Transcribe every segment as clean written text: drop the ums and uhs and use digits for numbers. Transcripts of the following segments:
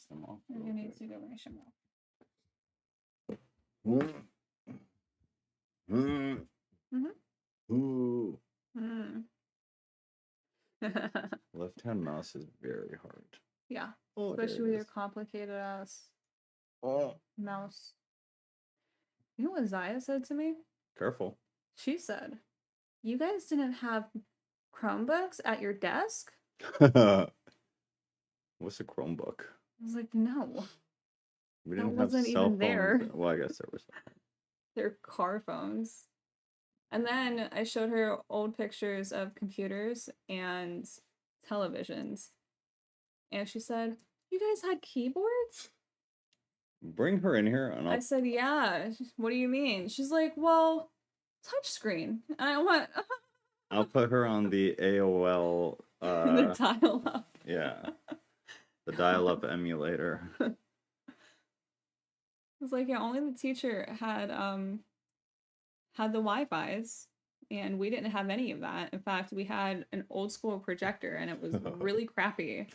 rinse them off. You need to go rinse them off. Left-hand mouse is very hard. Yeah, especially with your complicated ass mouse. You know what Zaya said to me? Careful. She said, "You guys didn't have Chromebooks at your desk?" What's a Chromebook? I was like, no. We didn't have cell even phones. There. Well, I guess there was. They're car phones. And then I showed her old pictures of computers and televisions. And she said, "You guys had keyboards?" Bring her in here. And I said, "Yeah. What do you mean?" She's like, "Well, touchscreen." And I went, I'll put her on the AOL. The dial-up. Yeah. The dial-up emulator. I was like, yeah, only the teacher had the Wi-Fi's, and we didn't have any of that. In fact, we had an old school projector, and it was really crappy.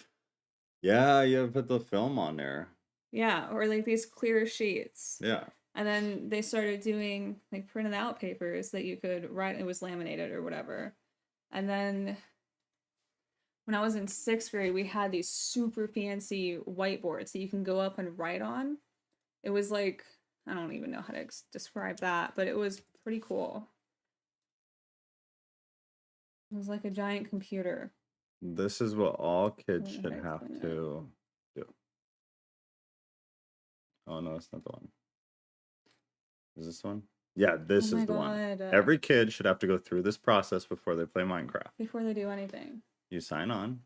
Yeah, you have to put the film on there. Yeah, or like these clear sheets. Yeah. And then they started doing like printed out papers that you could write. It was laminated or whatever. And then when I was in 6th grade, we had these super fancy whiteboards that you can go up and write on. It was like, I don't even know how to describe that, but it was pretty cool. It was like a giant computer. This is what all kids should have to do. Oh, no, it's not the one. Is this one? Yeah, this is the one. Every kid should have to go through this process before they play Minecraft. Before they do anything. You sign on,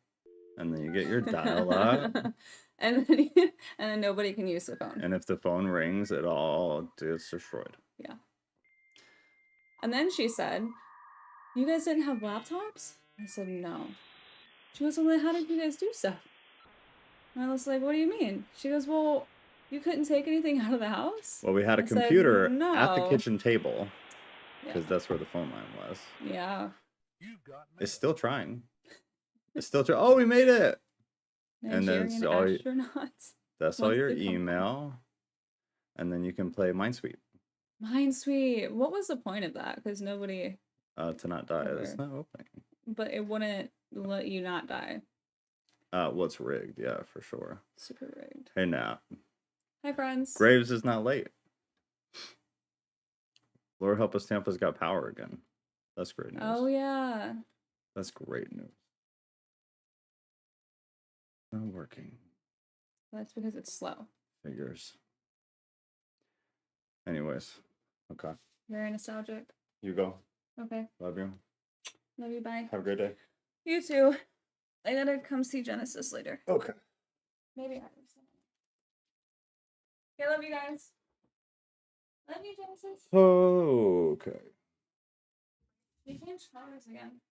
and then you get your dial-up. and then nobody can use the phone. And if the phone rings, it all gets destroyed. Yeah. And then she said, "You guys didn't have laptops?" I said, "No." She goes, "Well, then how did you guys do stuff?" And I was like, "What do you mean?" She goes, "Well, you couldn't take anything out of the house?" Well, we had a computer at the kitchen table, because that's where the phone line was. Yeah. It's still trying. It's still trying. Oh, we made it! Nigerian and then all astronauts. That's all your email. And then you can play Minesweep. Minesweep. What was the point of that? Because nobody... to not die. It's not opening. But it wouldn't let you not die. Well, it's rigged. Yeah, for sure. Super rigged. Hey, Nat. Hi, friends. Graves is not late. Lord help us, Tampa's got power again. That's great news. Oh, yeah. That's great news. Not working. That's because it's slow. Figures. Anyways. Okay. Very nostalgic. You go. Okay. Love you. Love you. Bye. Have a great day. You too. I gotta come see Genesis later. Okay. Maybe I will. Okay, love you guys. Love you, Genesis. Okay. She changed colors again.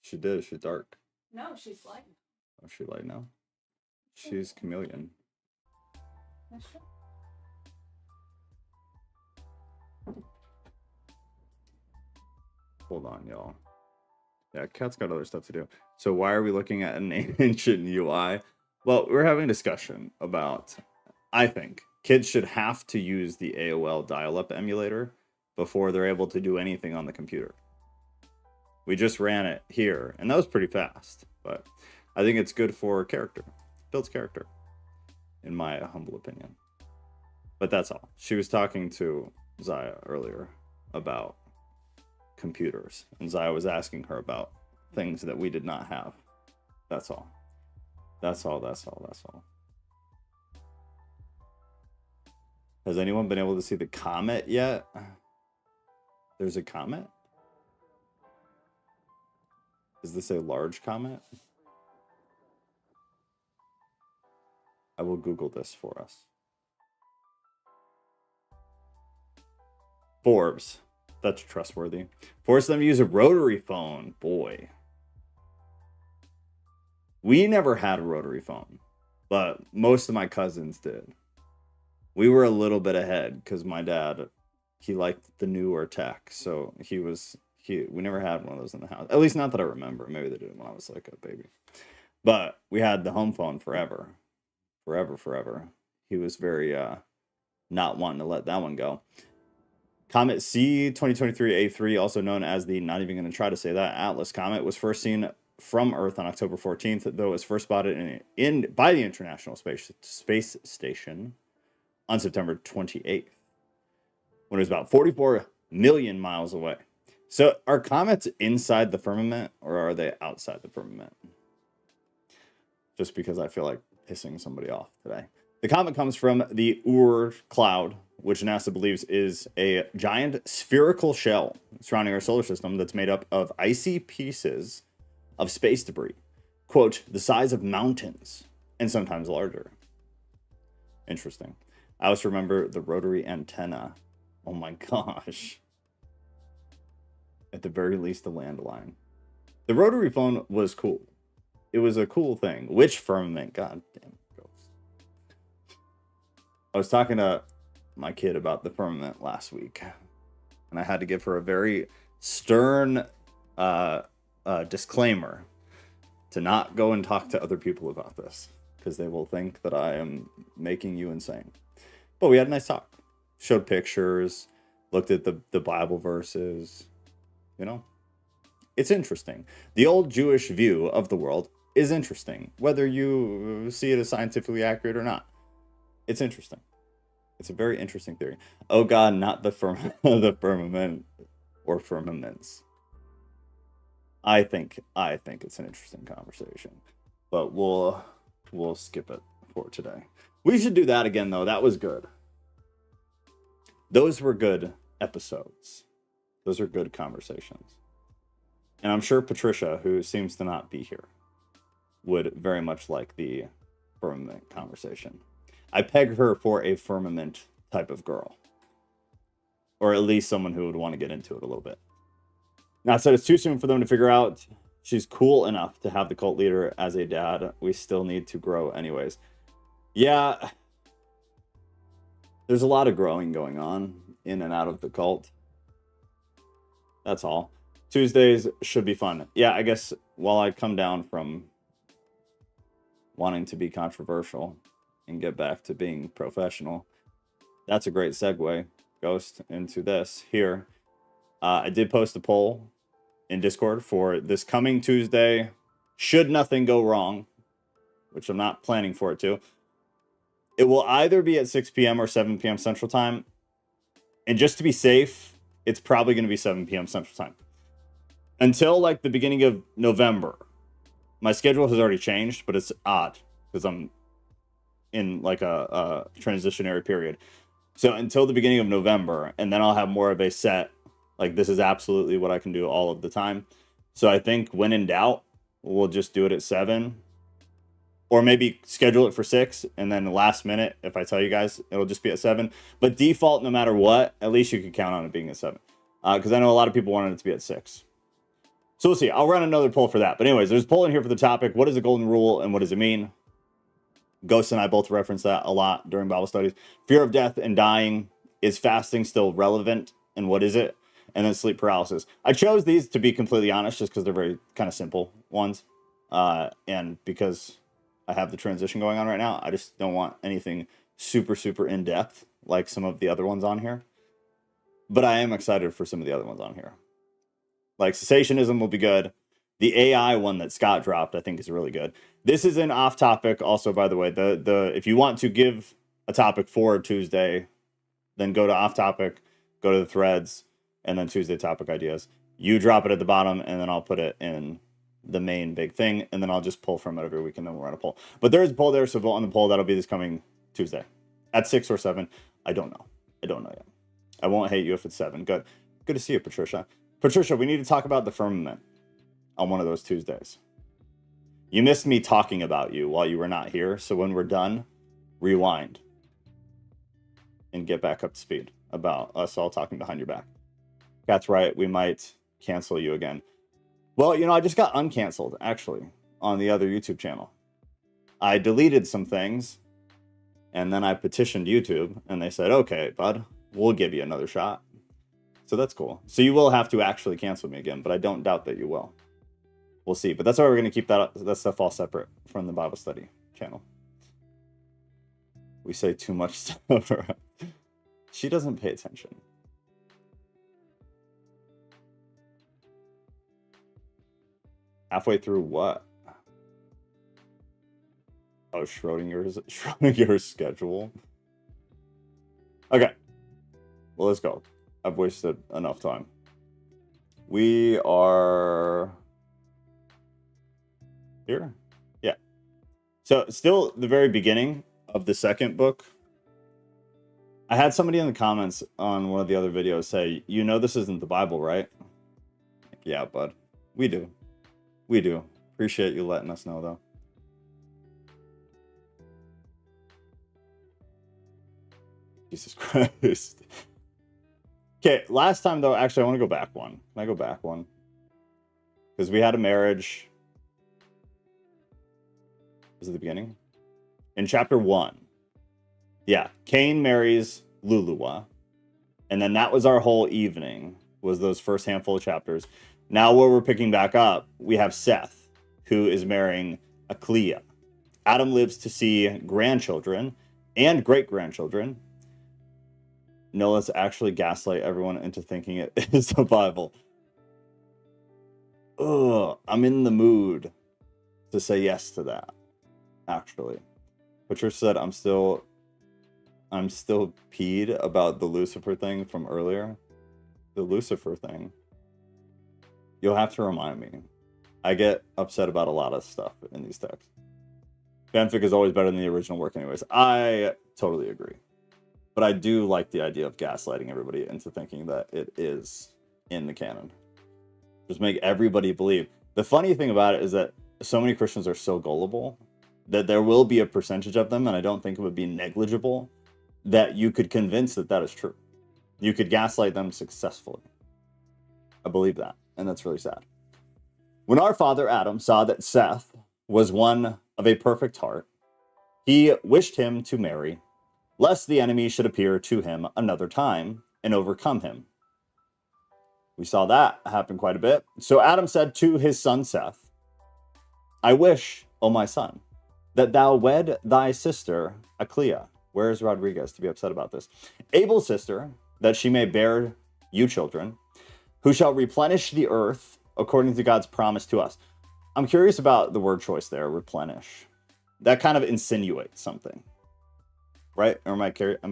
She did. She's dark. No, she's light. Oh, she light now? She's chameleon. That's true. Hold on, y'all. Yeah, Kat's got other stuff to do. So why are we looking at an ancient UI? Well, we're having a discussion about, I think, kids should have to use the AOL dial-up emulator before they're able to do anything on the computer. We just ran it here, and that was pretty fast. But I think it's good for character. Builds character, in my humble opinion. But that's all. She was talking to Zaya earlier about computers, and Zaya was asking her about things that we did not have. That's all. That's all. Has anyone been able to see the comet yet? There's a comet? Is this a large comet? I will Google this for us. Forbes. That's trustworthy. Force them to use a rotary phone. Boy. We never had a rotary phone, but most of my cousins did. We were a little bit ahead because my dad, he liked the newer tech. So we never had one of those in the house. At least not that I remember. Maybe they did when I was like a baby. But we had the home phone forever. forever. He was very not wanting to let that one go. Comet C 2023A3, also known as the, not even going to try to say that, Atlas comet, was first seen from Earth on October 14th, though it was first spotted by the International Space Station on September 28th, when it was about 44 million miles away. So are comets inside the firmament, or are they outside the firmament? Just because I feel like pissing somebody off today. The comet comes from the Oort cloud, which NASA believes is a giant spherical shell surrounding our solar system that's made up of icy pieces of space debris, quote, the size of mountains, and sometimes larger. Interesting. I also remember the rotary antenna. Oh my gosh. At the very least, the landline. The rotary phone was cool. It was a cool thing. Which firmament? God damn. I was talking to my kid about the firmament last week, and I had to give her a very stern disclaimer to not go and talk to other people about this, because they will think that I am making you insane. But we had a nice talk. Showed pictures, looked at the Bible verses. You know, it's interesting. The old Jewish view of the world is interesting, whether you see it as scientifically accurate or not. It's interesting. It's a very interesting theory. Oh God, not the firmament or firmaments. I think it's an interesting conversation, but we'll skip it for today. We should do that again, though. That was good. Those were good episodes. Those are good conversations. And I'm sure Patricia, who seems to not be here, would very much like the firmament conversation. I peg her for a firmament type of girl. Or at least someone who would want to get into it a little bit. Now, I said it's too soon for them to figure out she's cool enough to have the cult leader as a dad. We still need to grow anyways. Yeah. There's a lot of growing going on in and out of the cult. That's all. Tuesdays should be fun. Yeah, I guess while I come down from wanting to be controversial and get back to being professional, that's a great segue, Ghost, into this here. I did post a poll in Discord for this coming Tuesday, should nothing go wrong, which I'm not planning for it to. It will either be at 6 p.m. or 7 p.m. Central Time. And just to be safe, it's probably going to be 7 p.m. Central Time. Until like the beginning of November. My schedule has already changed, but it's odd because I'm in like a transitionary period. So until the beginning of November, and then I'll have more of a set, like this is absolutely what I can do all of the time. So I think when in doubt, we'll just do it at 7. Or maybe schedule it for 6, and then the last minute, if I tell you guys, it'll just be at 7. But default, no matter what, at least you can count on it being at 7. Because I know a lot of people wanted it to be at 6. So we'll see. I'll run another poll for that. But anyways, there's a poll in here for the topic. What is the golden rule, and what does it mean? Ghost and I both reference that a lot during Bible studies. Fear of death and dying. Is fasting still relevant, and what is it? And then sleep paralysis. I chose these, to be completely honest, just because they're very kind of simple ones. And because I have the transition going on right now, I just don't want anything super, super in-depth like some of the other ones on here. But I am excited for some of the other ones on here. Like cessationism will be good. The AI one that Scott dropped, I think, is really good. This is an off-topic also, by the way. The if you want to give a topic for Tuesday, then go to off-topic, go to the threads, and then Tuesday topic ideas. You drop it at the bottom, and then I'll put it in the main big thing, and then I'll just pull from it every week, and then we'll run a poll. But there is a poll there, so vote on the poll. That'll be this coming Tuesday at 6 or 7. I don't know yet. I won't hate you if it's 7. Good to see you, Patricia. Patricia, we need to talk about the firmament on one of those Tuesdays. You missed me talking about you while you were not here, so when we're done, rewind and get back up to speed about us all talking behind your back. That's right, we might cancel you again. Well, you know, I just got uncanceled, actually, on the other YouTube channel. I deleted some things, and then I petitioned YouTube, and they said, okay, bud, we'll give you another shot. So that's cool. So you will have to actually cancel me again, but I don't doubt that you will. We'll see. But that's why we're going to keep that stuff all separate from the Bible study channel. We say too much stuff. She doesn't pay attention. Halfway through what? Oh, Schrodinger's schedule. Okay. Well, let's go. I've wasted enough time. We are here. Yeah. So still the very beginning of the second book. I had somebody in the comments on one of the other videos say, you know, this isn't the Bible, right? Like, yeah, bud. We do. We do. Appreciate you letting us know, though. Jesus Christ. Okay, last time, though, actually, I want to go back one. Can I go back one? Because we had a marriage. Was it the beginning? In chapter 1. Yeah, Cain marries Lulua. And then that was our whole evening, was those first handful of chapters. Now where we're picking back up, we have Seth, who is marrying Aklia. Adam lives to see grandchildren and great-grandchildren. No, let's actually gaslight everyone into thinking it is the Bible. Ugh, I'm in the mood to say yes to that, actually. Patricia said I'm still peed about the Lucifer thing from earlier. The Lucifer thing. You'll have to remind me. I get upset about a lot of stuff in these texts. Fanfic is always better than the original work anyways. I totally agree. But I do like the idea of gaslighting everybody into thinking that it is in the canon. Just make everybody believe. The funny thing about it is that so many Christians are so gullible that there will be a percentage of them, and I don't think it would be negligible, that you could convince that that is true. You could gaslight them successfully. I believe that, and that's really sad. When our father Adam saw that Seth was one of a perfect heart, he wished him to marry, lest the enemy should appear to him another time and overcome him. We saw that happen quite a bit. So Adam said to his son Seth, I wish, O my son, that thou wed thy sister Aklia. Where is Rodriguez to be upset about this? Abel's sister, that she may bear you children, who shall replenish the earth according to God's promise to us. I'm curious about the word choice there, replenish. That kind of insinuates something, right? Or am I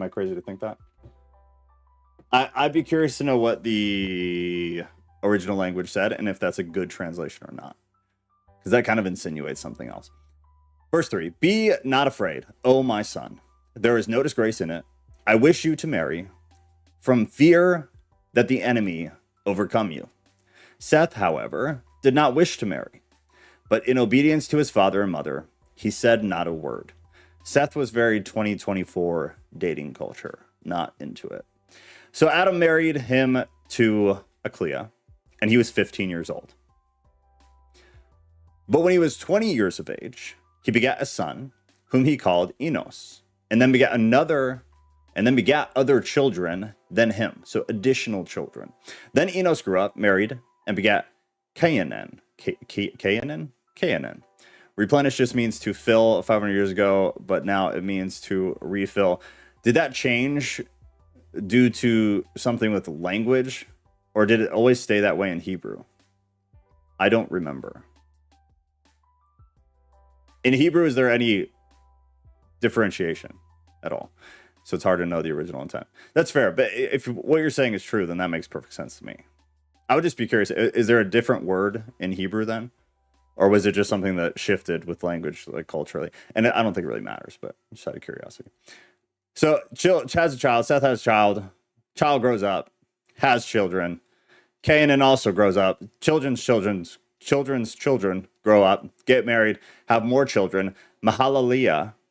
crazy to think that? I'd be curious to know what the original language said and if that's a good translation or not, because that kind of insinuates something else. Verse 3, be not afraid, O my son. There is no disgrace in it. I wish you to marry from fear that the enemy overcome you. Seth, however, did not wish to marry, but in obedience to his father and mother, he said not a word. Seth was very 2024 dating culture, not into it. So Adam married him to Aklia, and he was 15 years old. But when he was 20 years of age, he begat a son, whom he called Enos, and then begat other children than him, so additional children. Then Enos grew up, married, and begat Cainan. Cainan. Replenish just means to fill 500 years ago, but now it means to refill. Did that change due to something with language, or did it always stay that way in Hebrew? I don't remember. In Hebrew, is there any differentiation at all? So it's hard to know the original intent. That's fair, but if what you're saying is true, then that makes perfect sense to me. I would just be curious, is there a different word in Hebrew then? Or was it just something that shifted with language, like culturally? And I don't think it really matters, but just out of curiosity. So has a child, Seth has a child grows up, has children. Canaan also grows up. Children's children grow up, get married, have more children. Mahalalel.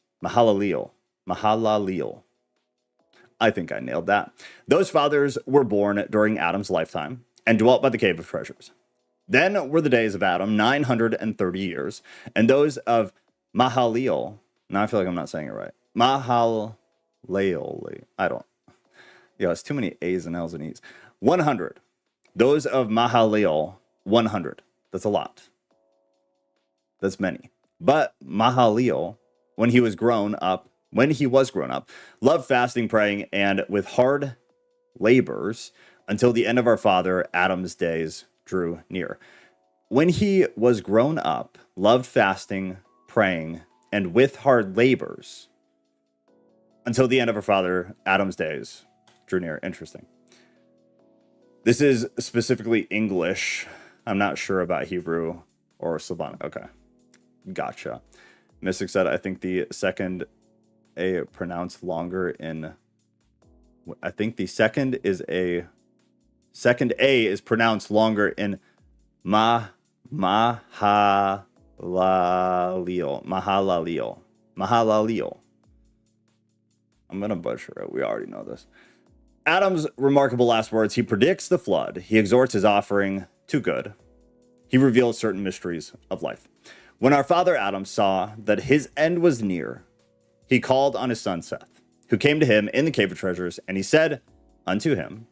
I think I nailed that. Those fathers were born during Adam's lifetime and dwelt by the cave of treasures. Then were the days of Adam 930 years, and those of Mahalalel. Now I feel like I'm not saying it right. Mahalalel. It's too many A's and L's and E's. 100. Those of Mahalalel, 100. That's a lot. That's many. But Mahalalel, when he was grown up, when he was grown up, loved fasting, praying, and with hard labors until the end of our father Adam's days drew near. When he was grown up, loved fasting, praying, and with hard labors until the end of our father Adam's days drew near. Interesting. This is specifically English. I'm not sure about Hebrew or Slavonic. Okay. Gotcha. Mystic said, I think the second A pronounced longer in... I think the second A is pronounced longer in Mahalalil. I'm going to butcher it. We already know this. Adam's remarkable last words. He predicts the flood. He exhorts his offering to good. He reveals certain mysteries of life. When our father Adam saw that his end was near, he called on his son Seth, who came to him in the cave of treasures, and he said unto him,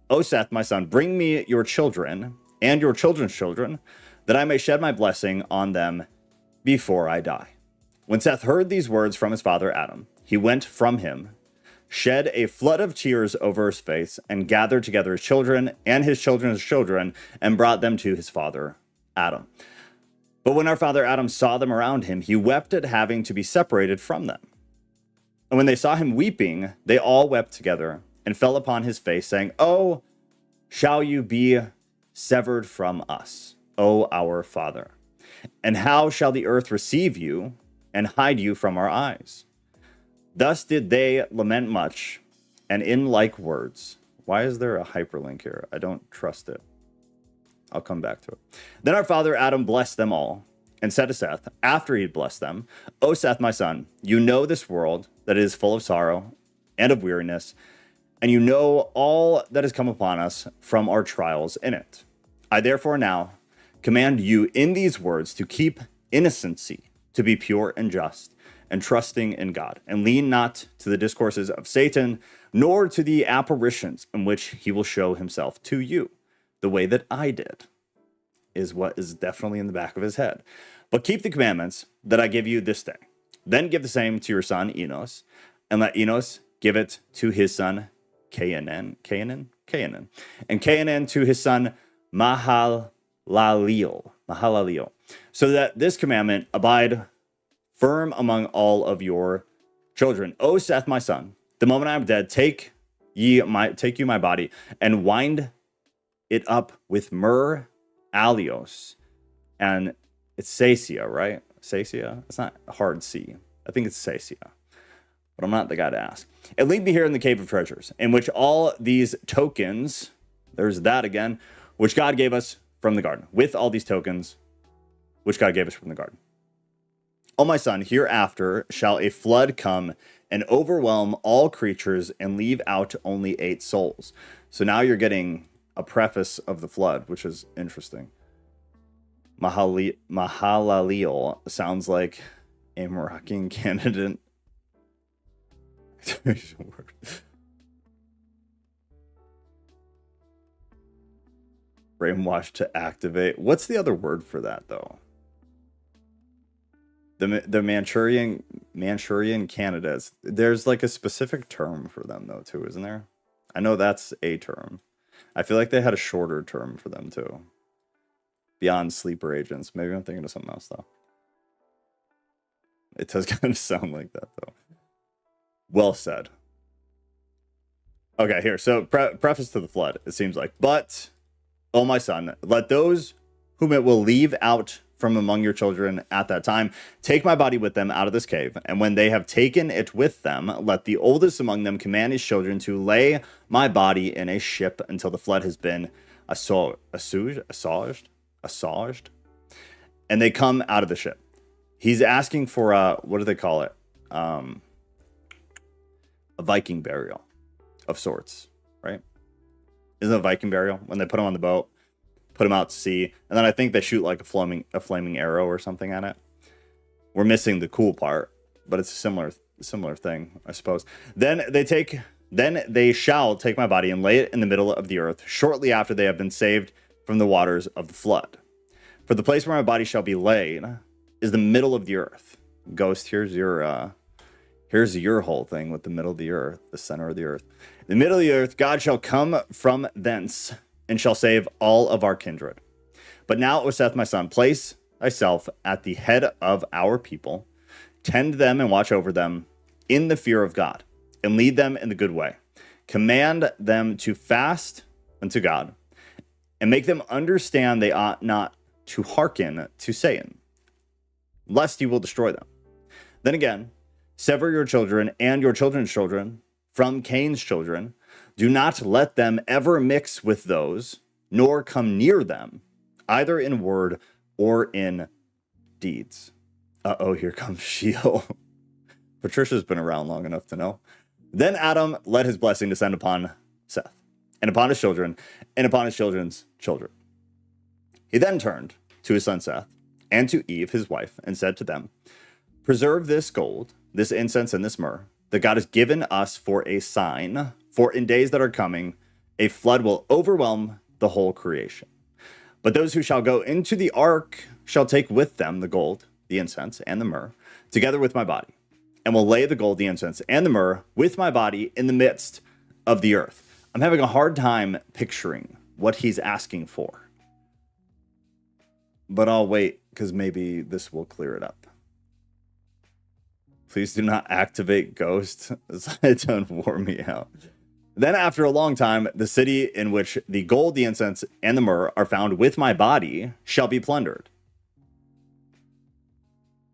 O Seth, my son, bring me your children and your children's children, that I may shed my blessing on them before I die. When Seth heard these words from his father Adam, he went from him, shed a flood of tears over his face, and gathered together his children and his children's children, and brought them to his father Adam. But when our father Adam saw them around him, he wept at having to be separated from them. And when they saw him weeping, they all wept together and fell upon his face, saying, Oh, shall you be severed from us, O our father? And how shall the earth receive you and hide you from our eyes? Thus did they lament much, and in like words. Why is there a hyperlink here? I don't trust it. I'll come back to it. Then our father Adam blessed them all, and said to Seth, after he had blessed them, O Seth, my son, you know this world, that it is full of sorrow and of weariness, and you know all that has come upon us from our trials in it. I therefore now command you in these words to keep innocency, to be pure and just, and trusting in God, and lean not to the discourses of Satan, nor to the apparitions in which he will show himself to you, the way that I did, is what is definitely in the back of his head. But keep the commandments that I give you this day. Then give the same to your son Enos, and let Enos give it to his son Canaan, and Canaan to his son Mahalaleel, so that this commandment abide firm among all of your children. O Seth, my son, the moment I am dead, take you my body, and wind it up with myrrh, aloes, and it's Sacia, right? Sacia? It's not a hard C. I think it's Sacia, but I'm not the guy to ask. And leave me here in the cave of treasures, in which all these tokens, there's that again, which God gave us from the garden, with all these tokens, which God gave us from the garden. O my son, hereafter shall a flood come and overwhelm all creatures and leave out only 8 souls. So now you're getting a preface of the flood, which is interesting. Mahalaleel sounds like a Moroccan candidate. Brainwashed to activate. What's the other word for that, though? The Manchurian candidates. There's like a specific term for them, though, too, isn't there? I know that's a term. I feel like they had a shorter term for them, too. Beyond sleeper agents. Maybe I'm thinking of something else, though. It does kind of sound like that, though. Well said. Okay, here. So, preface to the flood, it seems like. But, oh my son, let those whom it will leave out from among your children at that time take my body with them out of this cave. And when they have taken it with them, let the oldest among them command his children to lay my body in a ship until the flood has been assuaged. And they come out of the ship. He's asking for what do they call it? A Viking burial of sorts, right? Isn't it a Viking burial when they put him on the boat, put him out to sea, and then I think they shoot like a flaming arrow or something at it. We're missing the cool part, but it's a similar thing, I suppose. Then they shall take my body and lay it in the middle of the earth shortly after they have been saved from the waters of the flood. For the place where my body shall be laid is the middle of the earth. Ghost, here's your Here's your whole thing with the middle of the earth, the center of the earth. The middle of the earth, God shall come from thence and shall save all of our kindred. But now, O Seth, my son, place thyself at the head of our people, tend them and watch over them in the fear of God, and lead them in the good way. Command them to fast unto God, and make them understand they ought not to hearken to Satan, lest he will destroy them. Then again, sever your children and your children's children from Cain's children. Do not let them ever mix with those, nor come near them, either in word or in deeds. Uh-oh, here comes Sheol. Patricia's been around long enough to know. Then Adam let his blessing descend upon Seth, and upon his children, and upon his children's children. He then turned to his son Seth, and to Eve, his wife, and said to them, preserve this gold, this incense, and this myrrh, that God has given us for a sign, for in days that are coming, a flood will overwhelm the whole creation. But those who shall go into the ark shall take with them the gold, the incense, and the myrrh, together with my body, and will lay the gold, the incense, and the myrrh with my body in the midst of the earth. I'm having a hard time picturing what he's asking for. But I'll wait, because maybe this will clear it up. Please do not activate ghosts. Don't wore me out. Then after a long time, the city in which the gold, the incense, and the myrrh are found with my body shall be plundered.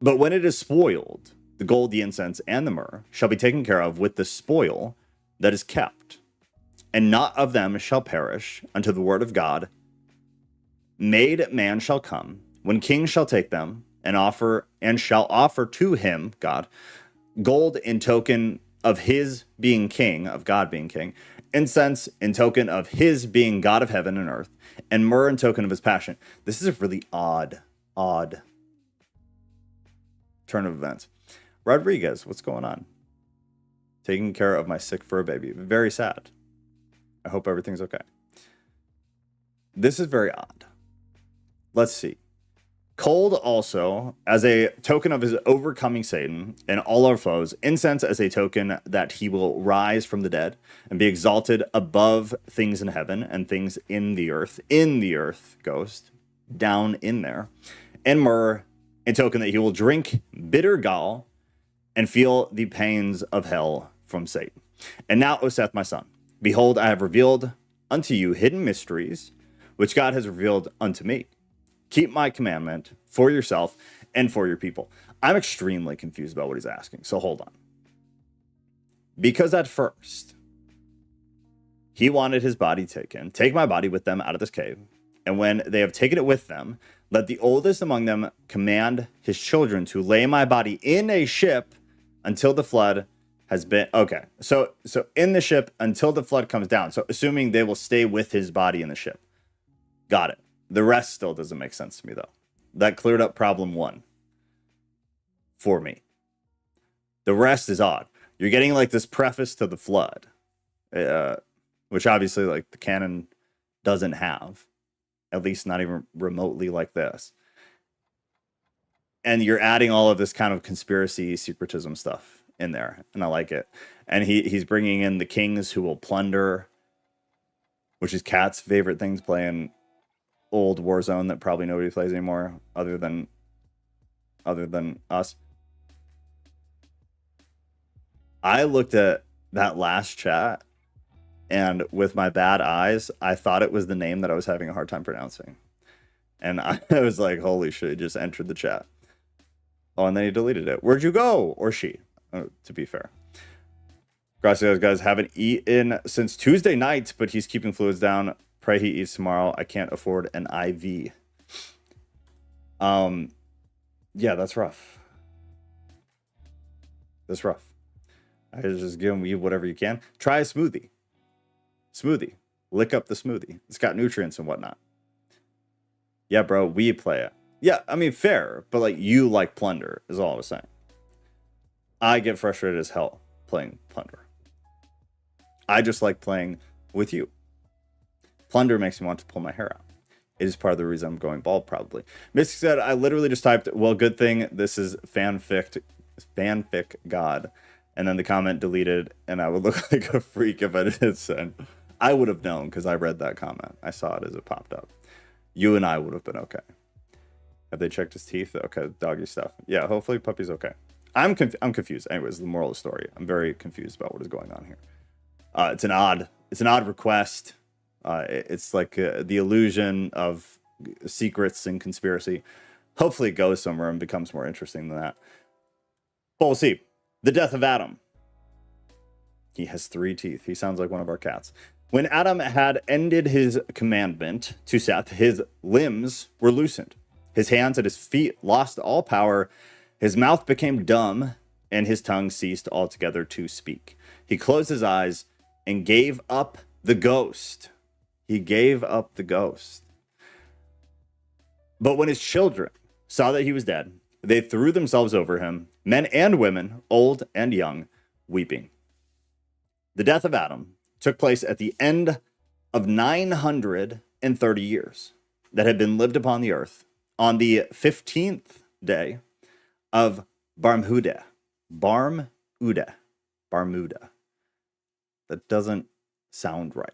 But when it is spoiled, the gold, the incense, and the myrrh shall be taken care of with the spoil that is kept, and not of them shall perish unto the word of God. Made man shall come, when kings shall take them, and shall offer to him, God, gold in token of his being king, of God being king, incense in token of his being God of heaven and earth, and myrrh in token of his passion. This is a really odd turn of events. Rodriguez, what's going on? Taking care of my sick fur baby. Very sad. I hope everything's okay. This is very odd. Let's see. Cold also as a token of his overcoming Satan and all our foes. Incense as a token that he will rise from the dead and be exalted above things in heaven and things in the earth. In the earth, ghost. Down in there. And myrrh in token that he will drink bitter gall and feel the pains of hell from Satan. And now, O Seth, my son, behold, I have revealed unto you hidden mysteries, which God has revealed unto me. Keep my commandment for yourself and for your people. I'm extremely confused about what he's asking, so hold on. Because at first, he wanted his body taken. Take my body with them out of this cave. And when they have taken it with them, let the oldest among them command his children to lay my body in a ship until the flood has been... Okay, so in the ship until the flood comes down. So assuming they will stay with his body in the ship. Got it. The rest still doesn't make sense to me, though. That cleared up problem one for me. The rest is odd. You're getting like this preface to the flood, which obviously like the canon doesn't have, at least not even remotely like this. And you're adding all of this kind of conspiracy secretism stuff in there, and I like it. And he's bringing in the kings who will plunder, which is Kat's favorite things, playing old Warzone that probably nobody plays anymore other than us. I looked at that last chat, and with my bad eyes, I thought it was the name that I was having a hard time pronouncing. And I was like, holy shit, it just entered the chat. Oh, and then he deleted it. Where'd you go? Or she, to be fair. Gracias, guys. Haven't eaten since Tuesday night, but he's keeping fluids down. Pray he eats tomorrow. I can't afford an IV. Yeah, that's rough. That's rough. I just give him whatever you can. Try a smoothie. Lick up the smoothie. It's got nutrients and whatnot. Yeah, bro, we play it. Yeah, I mean, fair, but like you like Plunder is all I was saying. I get frustrated as hell playing Plunder. I just like playing with you. Plunder makes me want to pull my hair out. It is part of the reason I'm going bald, probably. Mystic said, I literally just typed, well, good thing this is fanfic God. And then the comment deleted, and I would look like a freak if I didn't send. I would have known because I read that comment. I saw it as it popped up. You and I would have been okay. Have they checked his teeth? Okay, doggy stuff. Yeah, hopefully puppy's okay. I'm confused. Anyways, the moral of the story. I'm very confused about what is going on here. It's an odd request. It's like the illusion of secrets and conspiracy. Hopefully it goes somewhere and becomes more interesting than that. But we'll see. The death of Adam. He has 3 teeth. He sounds like one of our cats. When Adam had ended his commandment to Seth, his limbs were loosened. His hands and his feet lost all power. His mouth became dumb, and his tongue ceased altogether to speak. He closed his eyes and gave up the ghost. He gave up the ghost. But when his children saw that he was dead, they threw themselves over him, men and women, old and young, weeping. The death of Adam took place at the end of 930 years that had been lived upon the earth on the 15th day of Barmhuda. Barmhuda. That doesn't sound right.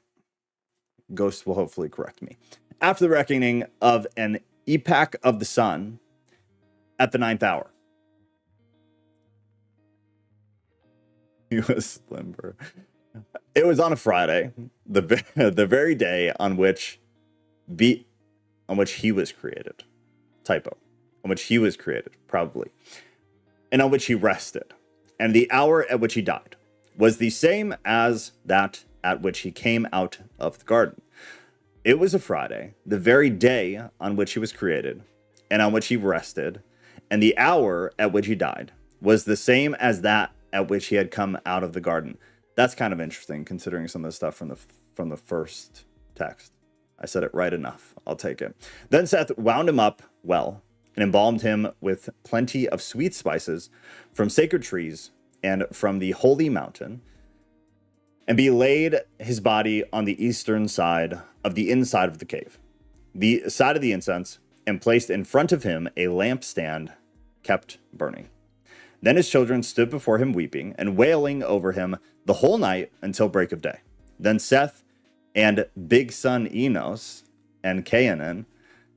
Ghost will hopefully correct me. After the reckoning of an epoch of the sun at the 9th hour. He was limber. It was on a Friday, the very day on which he was created. Typo. On which he was created, probably. And on which he rested. And the hour at which he died was the same as that at which he came out of the garden. It was a Friday, the very day on which he was created, and on which he rested, and the hour at which he died was the same as that at which he had come out of the garden. That's kind of interesting, considering some of the stuff from the first text. I said it right enough. I'll take it. Then Seth wound him up well and embalmed him with plenty of sweet spices from sacred trees and from the holy mountain, and laid his body on the eastern side of the inside of the cave, the side of the incense, and placed in front of him a lampstand kept burning. Then his children stood before him weeping and wailing over him the whole night until break of day. Then Seth and big son Enos and Cainan,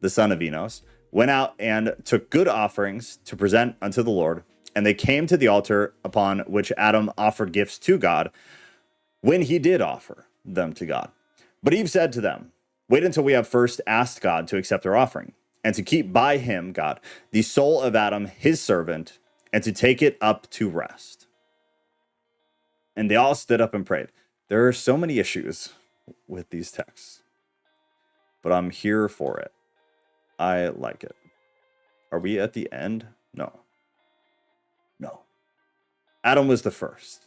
the son of Enos, went out and took good offerings to present unto the Lord. And they came to the altar upon which Adam offered gifts to God when he did offer them to God. But Eve said to them, wait until we have first asked God to accept our offering, and to keep by him, God, the soul of Adam, his servant, and to take it up to rest. And they all stood up and prayed. There are so many issues with these texts, but I'm here for it. I like it. Are we at the end? No. Adam was the first.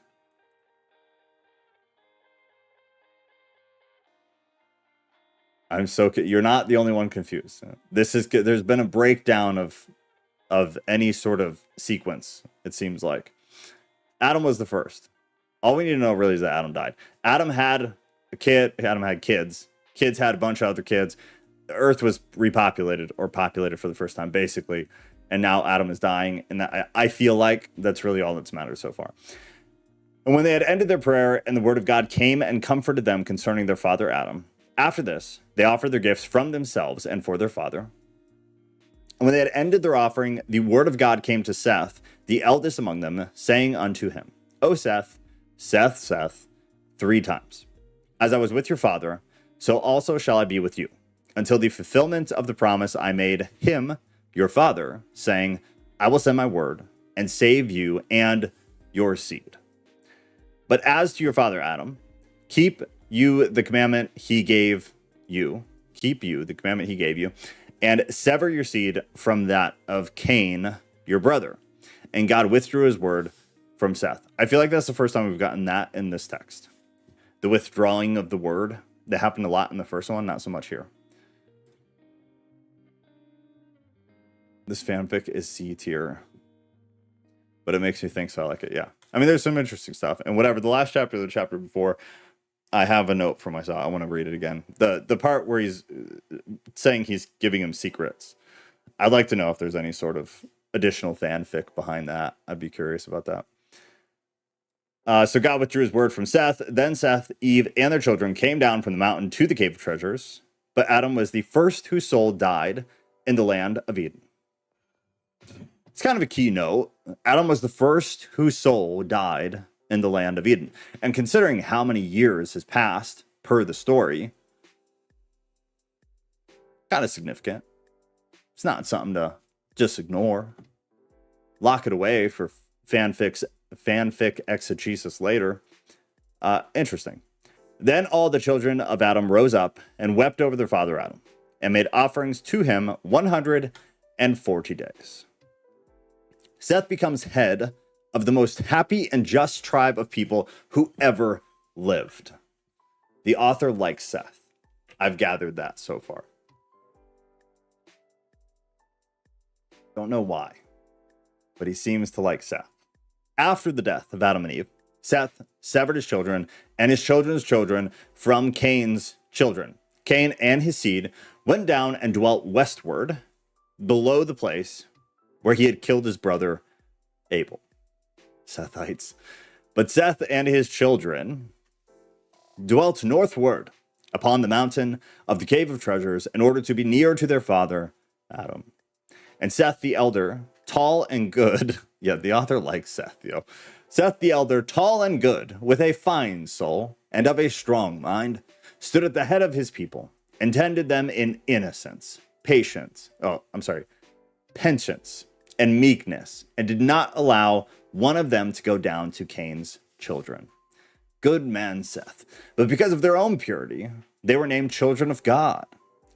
You're not the only one confused. There's been a breakdown of any sort of sequence, it seems like. Adam was the first. All we need to know really is that Adam died. Adam had a kid. Adam had kids. Kids had a bunch of other kids. The earth was repopulated or populated for the first time, basically. And now Adam is dying. And I feel like that's really all that's mattered so far. And when they had ended their prayer and the word of God came and comforted them concerning their father Adam, after this, they offered their gifts from themselves and for their father. And when they had ended their offering, the word of God came to Seth, the eldest among them, saying unto him, O Seth, Seth, Seth, 3 times. As I was with your father, so also shall I be with you, until the fulfillment of the promise I made him, your father, saying, I will send my word and save you and your seed. But as to your father Adam, keep you the commandment he gave you, and sever your seed from that of Cain, your brother. And God withdrew his word from Seth. I feel like that's the first time we've gotten that in this text. The withdrawing of the word, that happened a lot in the first one, not so much here. This fanfic is C tier, but it makes me think, so I like it. Yeah. I mean, there's some interesting stuff. And whatever, the last chapter, the chapter before, I have a note for myself. I want to read it again. The part where he's saying he's giving him secrets. I'd like to know if there's any sort of additional fanfic behind that. I'd be curious about that. So God withdrew his word from Seth. Then Seth, Eve, and their children came down from the mountain to the cave of treasures. But Adam was the first whose soul died in the land of Eden. It's kind of a key note. Adam was the first whose soul died in the land of Eden. And considering how many years has passed per the story, kind of significant. It's not something to just ignore. Lock it away for fanfic exegesis later. Interesting. Then all the children of Adam rose up and wept over their father Adam and made offerings to him 140 days. Seth becomes head of the most happy and just tribe of people who ever lived. The author likes Seth. I've gathered that so far. Don't know why, but he seems to like Seth. After the death of Adam and Eve, Seth severed his children and his children's children from Cain's children. Cain and his seed went down and dwelt westward, below the place where he had killed his brother Abel. Sethites. But Seth and his children dwelt northward upon the mountain of the cave of treasures in order to be near to their father Adam. And Seth the elder, tall and good. Yeah, the author likes Seth, yo. Seth the elder, tall and good, with a fine soul and of a strong mind, stood at the head of his people and tended them in innocence, patience, and meekness, and did not allow one of them to go down to Cain's children. Good man Seth. But because of their own purity, they were named children of God,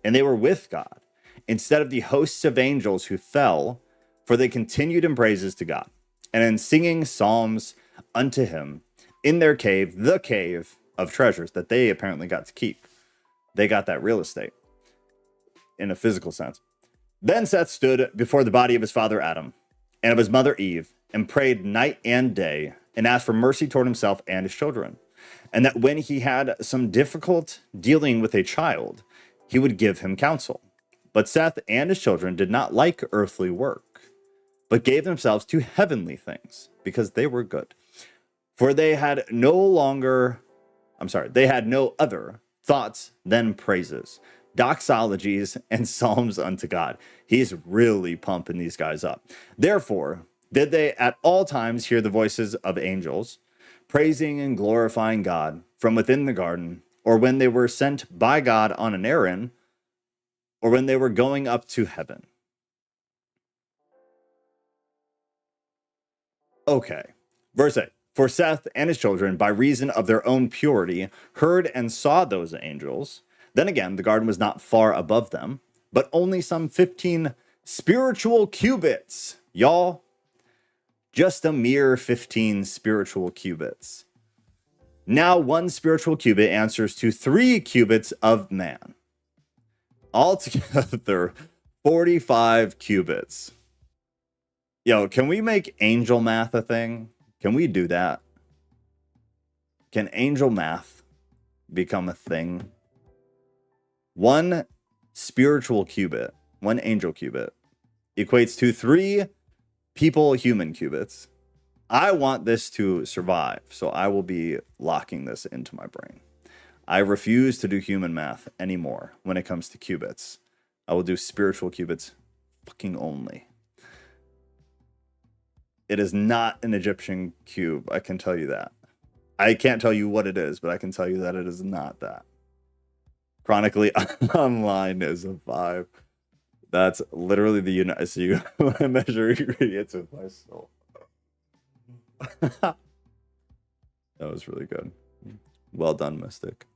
and they were with God, instead of the hosts of angels who fell, for they continued in praises to God, and in singing psalms unto him in their cave, the cave of treasures that they apparently got to keep. They got that real estate in a physical sense. Then Seth stood before the body of his father Adam and of his mother Eve and prayed night and day and asked for mercy toward himself and his children. And that when he had some difficult dealing with a child, he would give him counsel. But Seth and his children did not like earthly work, but gave themselves to heavenly things because they were good. For they had no other thoughts than praises, doxologies, and psalms unto God. He's really pumping these guys up. Therefore, did they at all times hear the voices of angels, praising and glorifying God from within the garden, or when they were sent by God on an errand, or when they were going up to heaven. Okay. Verse 8. For Seth and his children, by reason of their own purity, heard and saw those angels. Then again, the garden was not far above them, but only some 15 spiritual cubits. Y'all, just a mere 15 spiritual cubits. Now, one spiritual cubit answers to 3 cubits of man. Altogether, 45 cubits. Yo, can we make angel math a thing? Can we do that? Can angel math become a thing? One spiritual cubit, one angel cubit, equates to 3 people human cubits. I want this to survive, so I will be locking this into my brain. I refuse to do human math anymore when it comes to cubits. I will do spiritual cubits fucking only. It is not an Egyptian cube, I can tell you that. I can't tell you what it is, but I can tell you that it is not that. Chronically Online is a 5. That's literally the unit I see measuring ingredients with my soul. That was really good. Well done, Mystic.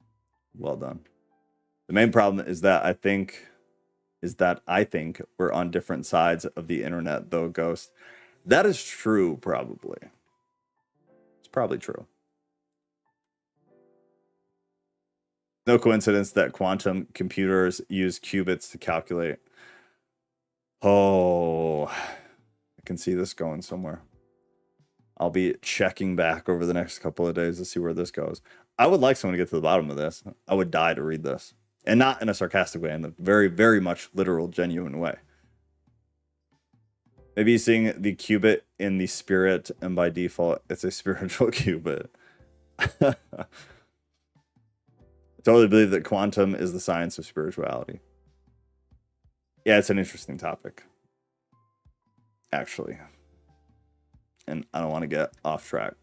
Well done. The main problem is that I think we're on different sides of the internet, though, Ghost. That is true, probably. It's probably true. No coincidence that quantum computers use qubits to calculate. Oh, I can see this going somewhere. I'll be checking back over the next couple of days to see where this goes. I would like someone to get to the bottom of this. I would die to read this. And not in a sarcastic way, in a very, very much literal, genuine way. Maybe he's seeing the cubit in the spirit, and by default, it's a spiritual cubit. I totally believe that quantum is the science of spirituality. Yeah, it's an interesting topic, actually. And I don't want to get off track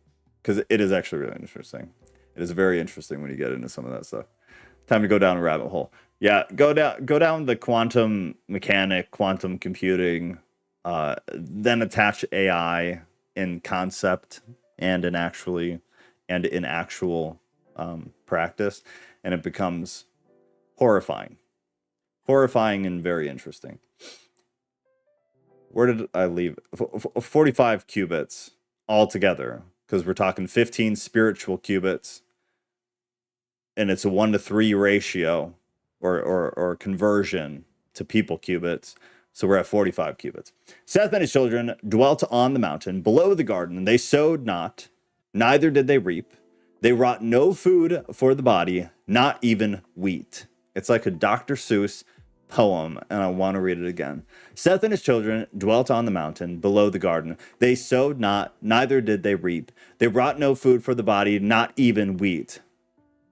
because it is actually really interesting. It is very interesting when you get into some of that stuff. Time to go down a rabbit hole. Yeah, go down the quantum mechanic, quantum computing, then attach AI in concept and in actual practice, and it becomes horrifying and very interesting. Where did I leave? 45 qubits altogether, because we're talking 15 spiritual qubits, and it's a 1-to-3 ratio or conversion to people qubits. So we're at 45 qubits. Seth and his children dwelt on the mountain below the garden, and they sowed not, neither did they reap. They wrought no food for the body, not even wheat. It's like a Dr. Seuss poem, and I want to read it again. Seth and his children dwelt on the mountain below the garden. They sowed not, neither did they reap. They brought no food for the body, not even wheat,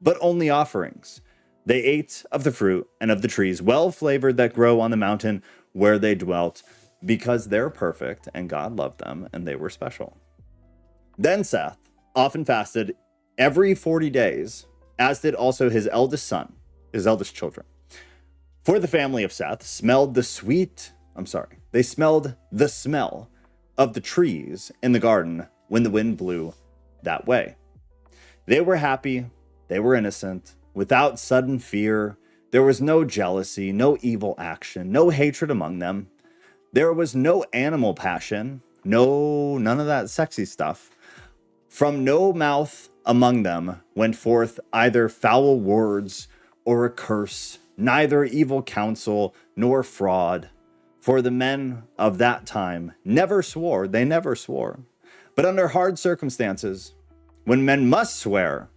but only offerings. They ate of the fruit and of the trees, well flavored, that grow on the mountain where they dwelt, because they're perfect and God loved them and they were special. Then Seth often fasted every 40 days, as did also his eldest children. For the family of Seth smelled the smell of the trees in the garden when the wind blew that way. They were happy, they were innocent, without sudden fear. There was no jealousy, no evil action, no hatred among them. There was no animal passion, none of that sexy stuff. From no mouth among them went forth either foul words or a curse, neither evil counsel nor fraud. For the men of that time never swore, But under hard circumstances, when men must swear,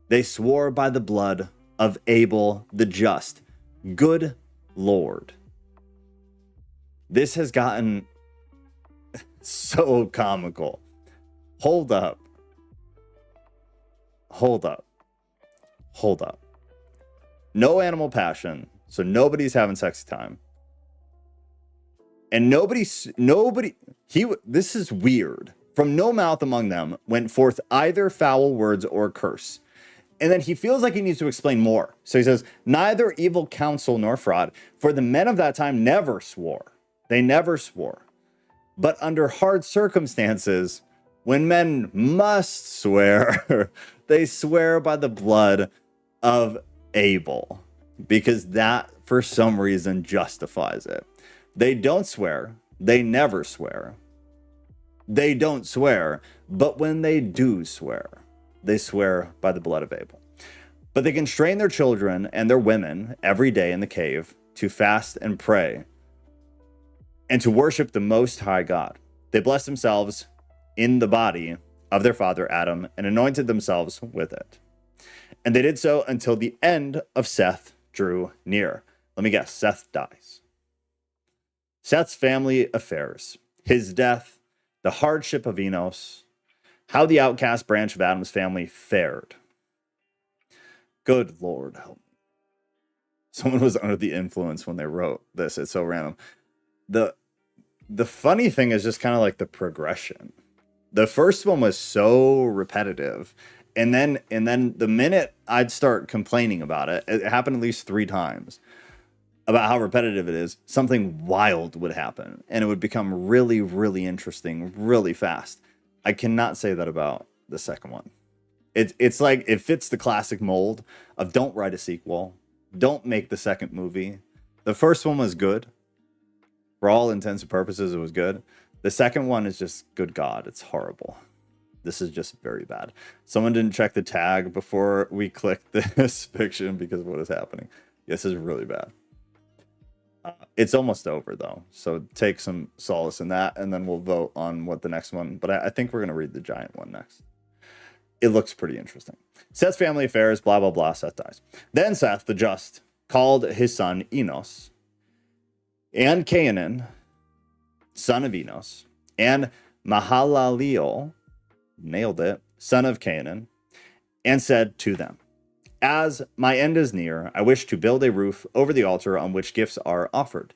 they swore by the blood of Abel the just. Good Lord. This has gotten so comical. Hold up. No animal passion, so nobody's having sexy time. And this is weird. From no mouth among them went forth either foul words or curse. And then he feels like he needs to explain more. So he says, neither evil counsel nor fraud, for the men of that time never swore. They never swore. But under hard circumstances, when men must swear, they swear by the blood of Abel, because that, for some reason, justifies it. They don't swear. They never swear. They don't swear. But when they do swear, they swear by the blood of Abel. But they constrain their children and their women every day in the cave to fast and pray and to worship the Most High God. They blessed themselves in the body of their father Adam and anointed themselves with it. And they did so until the end of Seth drew near. Let me guess, Seth dies. Seth's family affairs, his death, the hardship of Enos, how the outcast branch of Adam's family fared. Good Lord help me. Someone was under the influence when they wrote this. It's so random. The funny thing is just kind of like the progression. The first one was so repetitive. And then the minute I'd start complaining about it, it happened at least 3 times, about how repetitive it is, something wild would happen. And it would become really, really interesting, really fast. I cannot say that about the second one. It's like it fits the classic mold of don't write a sequel. Don't make the second movie. The first one was good. For all intents and purposes, it was good. The second one is just, good God, it's horrible. This is just very bad. Someone didn't check the tag before we clicked this fiction because of what is happening. This is really bad. It's almost over, though. So take some solace in that, and then we'll vote on what the next one. But I think we're going to read the giant one next. It looks pretty interesting. Seth's family affairs, blah, blah, blah. Seth dies. Then Seth, the just, called his son Enos and Canaan, son of Enos, and Mahalaleel, nailed it, son of Canaan, and said to them, as my end is near, I wish to build a roof over the altar on which gifts are offered.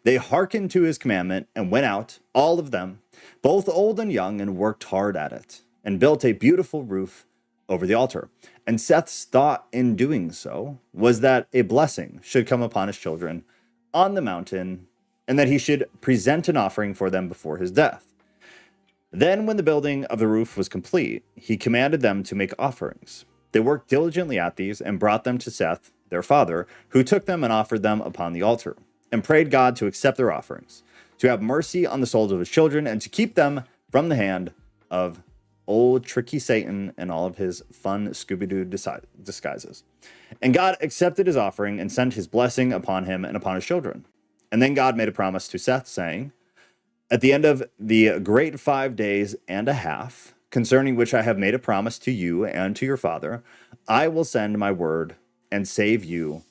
They hearkened to his commandment and went out, all of them, both old and young, and worked hard at it, and built a beautiful roof over the altar. And Seth's thought in doing so was that a blessing should come upon his children on the mountain, and that he should present an offering for them before his death. Then, when the building of the roof was complete, he commanded them to make offerings. They worked diligently at these and brought them to Seth, their father, who took them and offered them upon the altar, and prayed God to accept their offerings, to have mercy on the souls of his children, and to keep them from the hand of old tricky Satan and all of his fun Scooby-Doo disguises. And God accepted his offering and sent his blessing upon him and upon his children. And then God made a promise to Seth, saying, at the end of the great 5 days and a half, concerning which I have made a promise to you and to your father, I will send my word and save you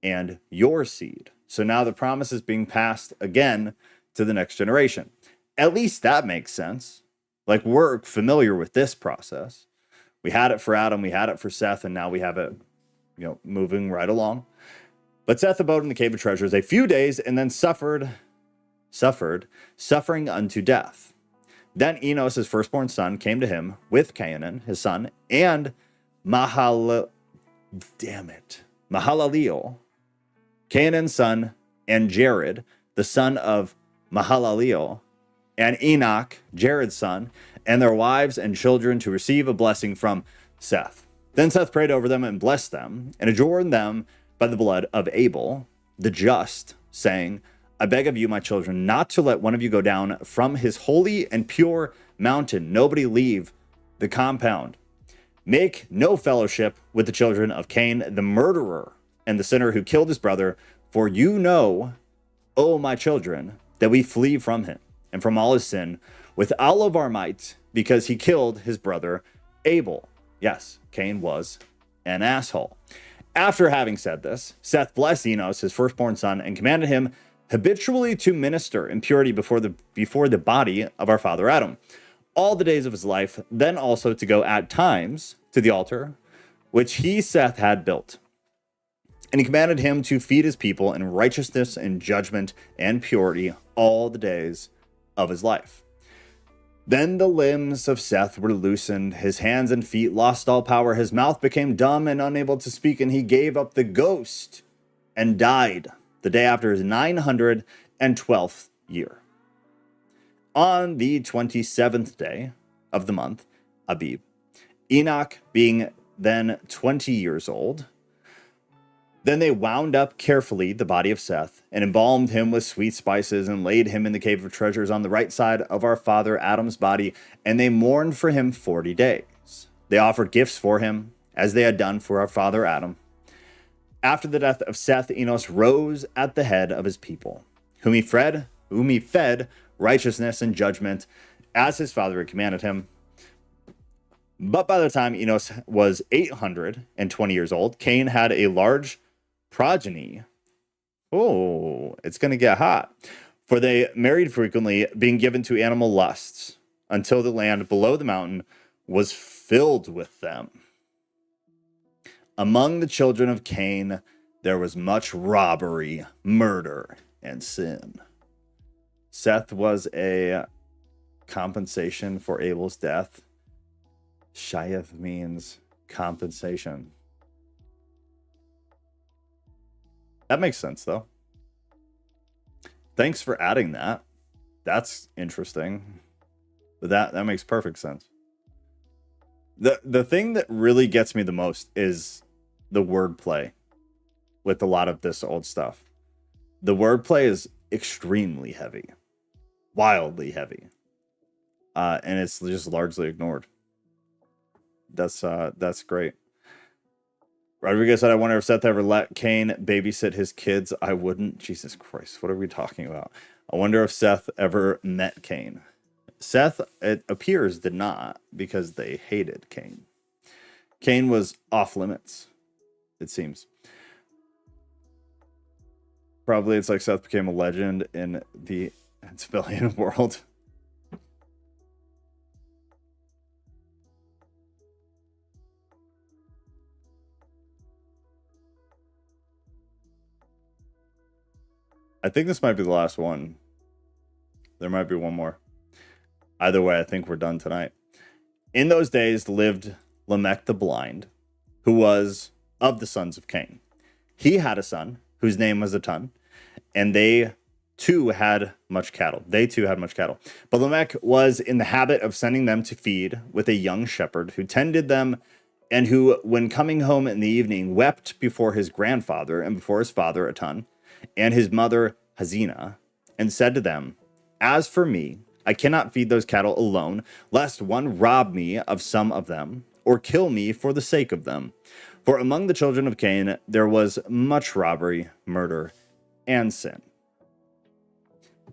and your seed. So now the promise is being passed again to the next generation. At least that makes sense. Like, we're familiar with this process. We had it for Adam, we had it for Seth, and now we have it, moving right along. But Seth abode in the cave of treasures a few days and then suffering unto death. Then Enos, his firstborn son, came to him with Canaan, his son, and Mahalaleel, Canaan's son, and Jared, the son of Mahalaleel, and Enoch, Jared's son, and their wives and children to receive a blessing from Seth. Then Seth prayed over them and blessed them, and adjourned them by the blood of Abel, the just, saying, I beg of you, my children, not to let one of you go down from his holy and pure mountain. Nobody leave the compound. Make no fellowship with the children of Cain, the murderer and the sinner who killed his brother. For you know, O my children, that we flee from him and from all his sin with all of our might, because he killed his brother Abel. Yes, Cain was an asshole. After having said this, Seth blessed Enos, his firstborn son, and commanded him habitually to minister in purity before the body of our father Adam, all the days of his life, then also to go at times to the altar, which he, Seth, had built. And he commanded him to feed his people in righteousness and judgment and purity all the days of his life. Then the limbs of Seth were loosened, his hands and feet lost all power, his mouth became dumb and unable to speak, and he gave up the ghost and died the day after his 912th year. On the 27th day of the month, Abib, Enoch being then 20 years old, then they wound up carefully the body of Seth and embalmed him with sweet spices and laid him in the cave of treasures on the right side of our father Adam's body, and they mourned for him 40 days. They offered gifts for him, as they had done for our father Adam. After the death of Seth, Enos rose at the head of his people, whom he fed righteousness and judgment, as his father had commanded him. But by the time Enos was 820 years old, Cain had a large progeny. Oh, it's going to get hot. For they married frequently, being given to animal lusts, until the land below the mountain was filled with them. Among the children of Cain, there was much robbery, murder, and sin. Seth was a compensation for Abel's death. Shayeth means compensation. That makes sense, though. Thanks for adding that. That's interesting. But that makes perfect sense. The thing that really gets me the most is the wordplay with a lot of this old stuff. The wordplay is extremely heavy, wildly heavy, and it's just largely ignored. That's great. Rodriguez said, I wonder if Seth ever let Cain babysit his kids. I wouldn't. Jesus Christ, what are we talking about? I wonder if Seth ever met Cain. Seth, it appears, did not, because they hated Cain. Cain was off limits, it seems. Probably it's like Seth became a legend in the and civilian world. I think this might be the last one. There might be one more. Either way, I think we're done tonight. In those days lived Lamech the blind, who was of the sons of Cain. He had a son whose name was Atun, and they too had much cattle. But Lamech was in the habit of sending them to feed with a young shepherd who tended them, and who, when coming home in the evening, wept before his grandfather and before his father Atun and his mother Hazina, and said to them, "As for me, I cannot feed those cattle alone, lest one rob me of some of them, or kill me for the sake of them. For among the children of Cain there was much robbery, murder, and sin."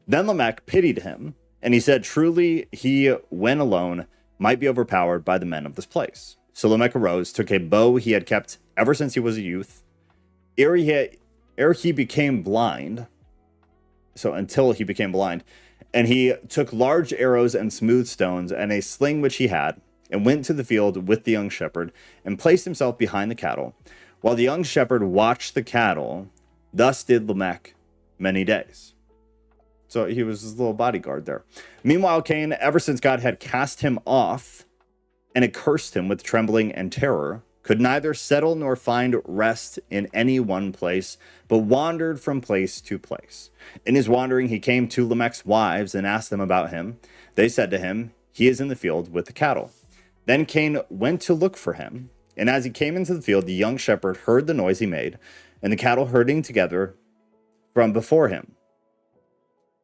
Then Lamech pitied him, and he said, "Truly he, when alone, might be overpowered by the men of this place." So Lamech arose, took a bow he had kept ever since he was a youth, ere he became blind, so until he became blind, and he took large arrows and smooth stones and a sling which he had, and went to the field with the young shepherd, and placed himself behind the cattle, while the young shepherd watched the cattle. Thus did Lamech many days. So he was his little bodyguard there. Meanwhile, Cain, ever since God had cast him off and had cursed him with trembling and terror, could neither settle nor find rest in any one place, but wandered from place to place. In his wandering, he came to Lamech's wives and asked them about him. They said to him, "He is in the field with the cattle." Then Cain went to look for him, and as he came into the field, the young shepherd heard the noise he made, and the cattle herding together from before him.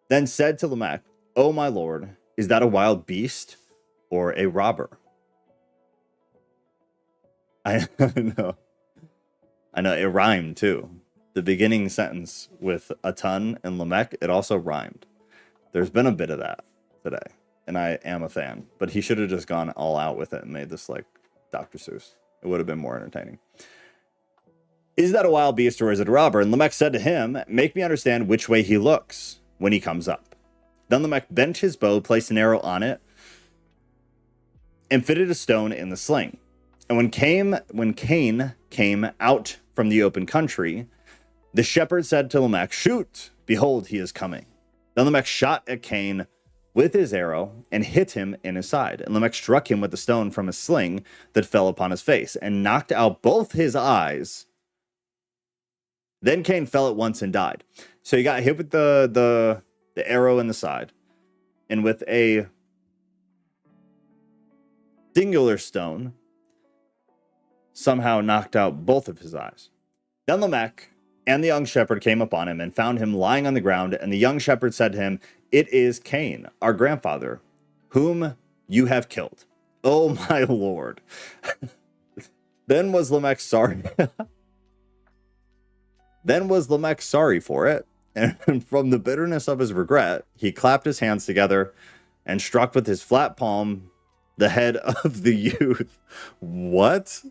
Then said to Lamech, "O my lord, is that a wild beast or a robber?" I know. It rhymed too. The beginning sentence with Atun and Lamech, it also rhymed. There's been a bit of that today, and I am a fan. But he should have just gone all out with it and made this like Dr. Seuss. It would have been more entertaining. "Is that a wild beast or is it a robber?" And Lamech said to him, "Make me understand which way he looks when he comes up." Then Lamech bent his bow, placed an arrow on it, and fitted a stone in the sling. And when Cain came out from the open country, the shepherd said to Lamech, "Shoot, behold, he is coming." Then Lamech shot at Cain with his arrow and hit him in his side. And Lamech struck him with a stone from a sling that fell upon his face and knocked out both his eyes. Then Cain fell at once and died. So he got hit with the arrow in the side, and with a singular stone somehow knocked out both of his eyes. Then Lamech and the young shepherd came upon him and found him lying on the ground, and the young shepherd said to him, "It is Cain, our grandfather, whom you have killed. Oh my lord." Then was Lamech sorry. Then was Lamech sorry for it, and from the bitterness of his regret, he clapped his hands together and struck with his flat palm the head of the youth. What?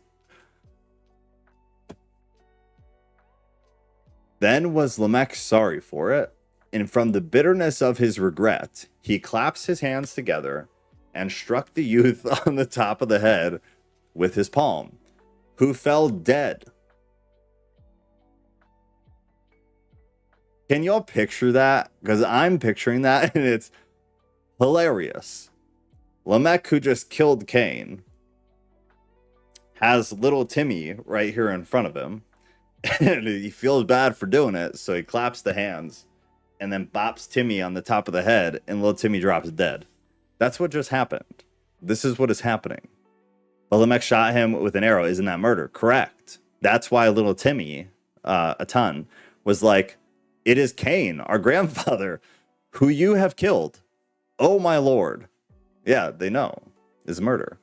Then was Lamech sorry for it, and from the bitterness of his regret, he claps his hands together and struck the youth on the top of the head with his palm, who fell dead. Can y'all picture that? Because I'm picturing that, and it's hilarious. Lamech, who just killed Cain, has little Timmy right here in front of him, and he feels bad for doing it, so he claps the hands and then bops Timmy on the top of the head, and little Timmy drops dead. That's what just happened. This is what is happening. But Lamech shot him with an arrow. Isn't that murder? Correct. That's why little Timmy, Atun, was like, "It is Cain, our grandfather, who you have killed. Oh my lord." Yeah, they know is murder.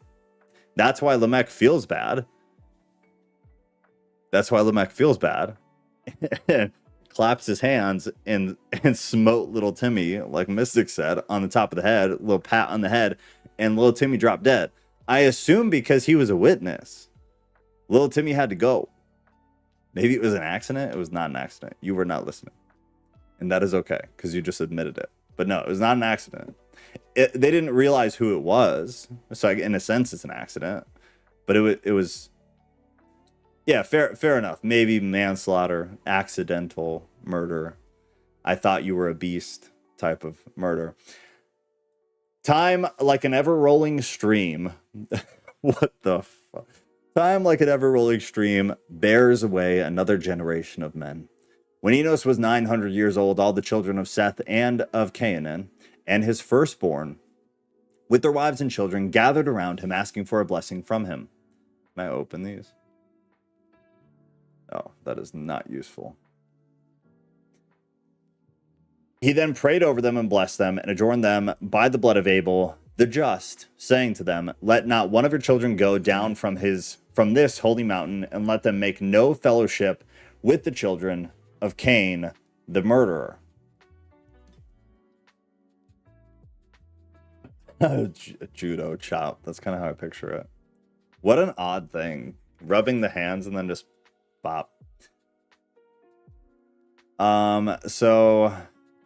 That's why Lamech feels bad. Claps his hands and smote little Timmy, like Mystic said, on the top of the head, a little pat on the head, and little Timmy dropped dead. I assume because he was a witness. Little Timmy had to go. Maybe it was an accident. It was not an accident. You were not listening. And that is okay, because you just admitted it. But no, it was not an accident. They didn't realize who it was. So in a sense, it's an accident. But it was yeah, fair enough. Maybe manslaughter, accidental murder. I thought you were a beast type of murder. Time like an ever-rolling stream. What the fuck? Time like an ever-rolling stream bears away another generation of men. When Enos was 900 years old, all the children of Seth and of Canaan and his firstborn, with their wives and children, gathered around him, asking for a blessing from him. Can I open these? Oh, that is not useful. He then prayed over them and blessed them and adorned them by the blood of Abel, the just, saying to them, let not one of your children go down from this holy mountain, and let them make no fellowship with the children of Cain, the murderer. A judo chop. That's kind of how I picture it. What an odd thing. Rubbing the hands and then just bop. So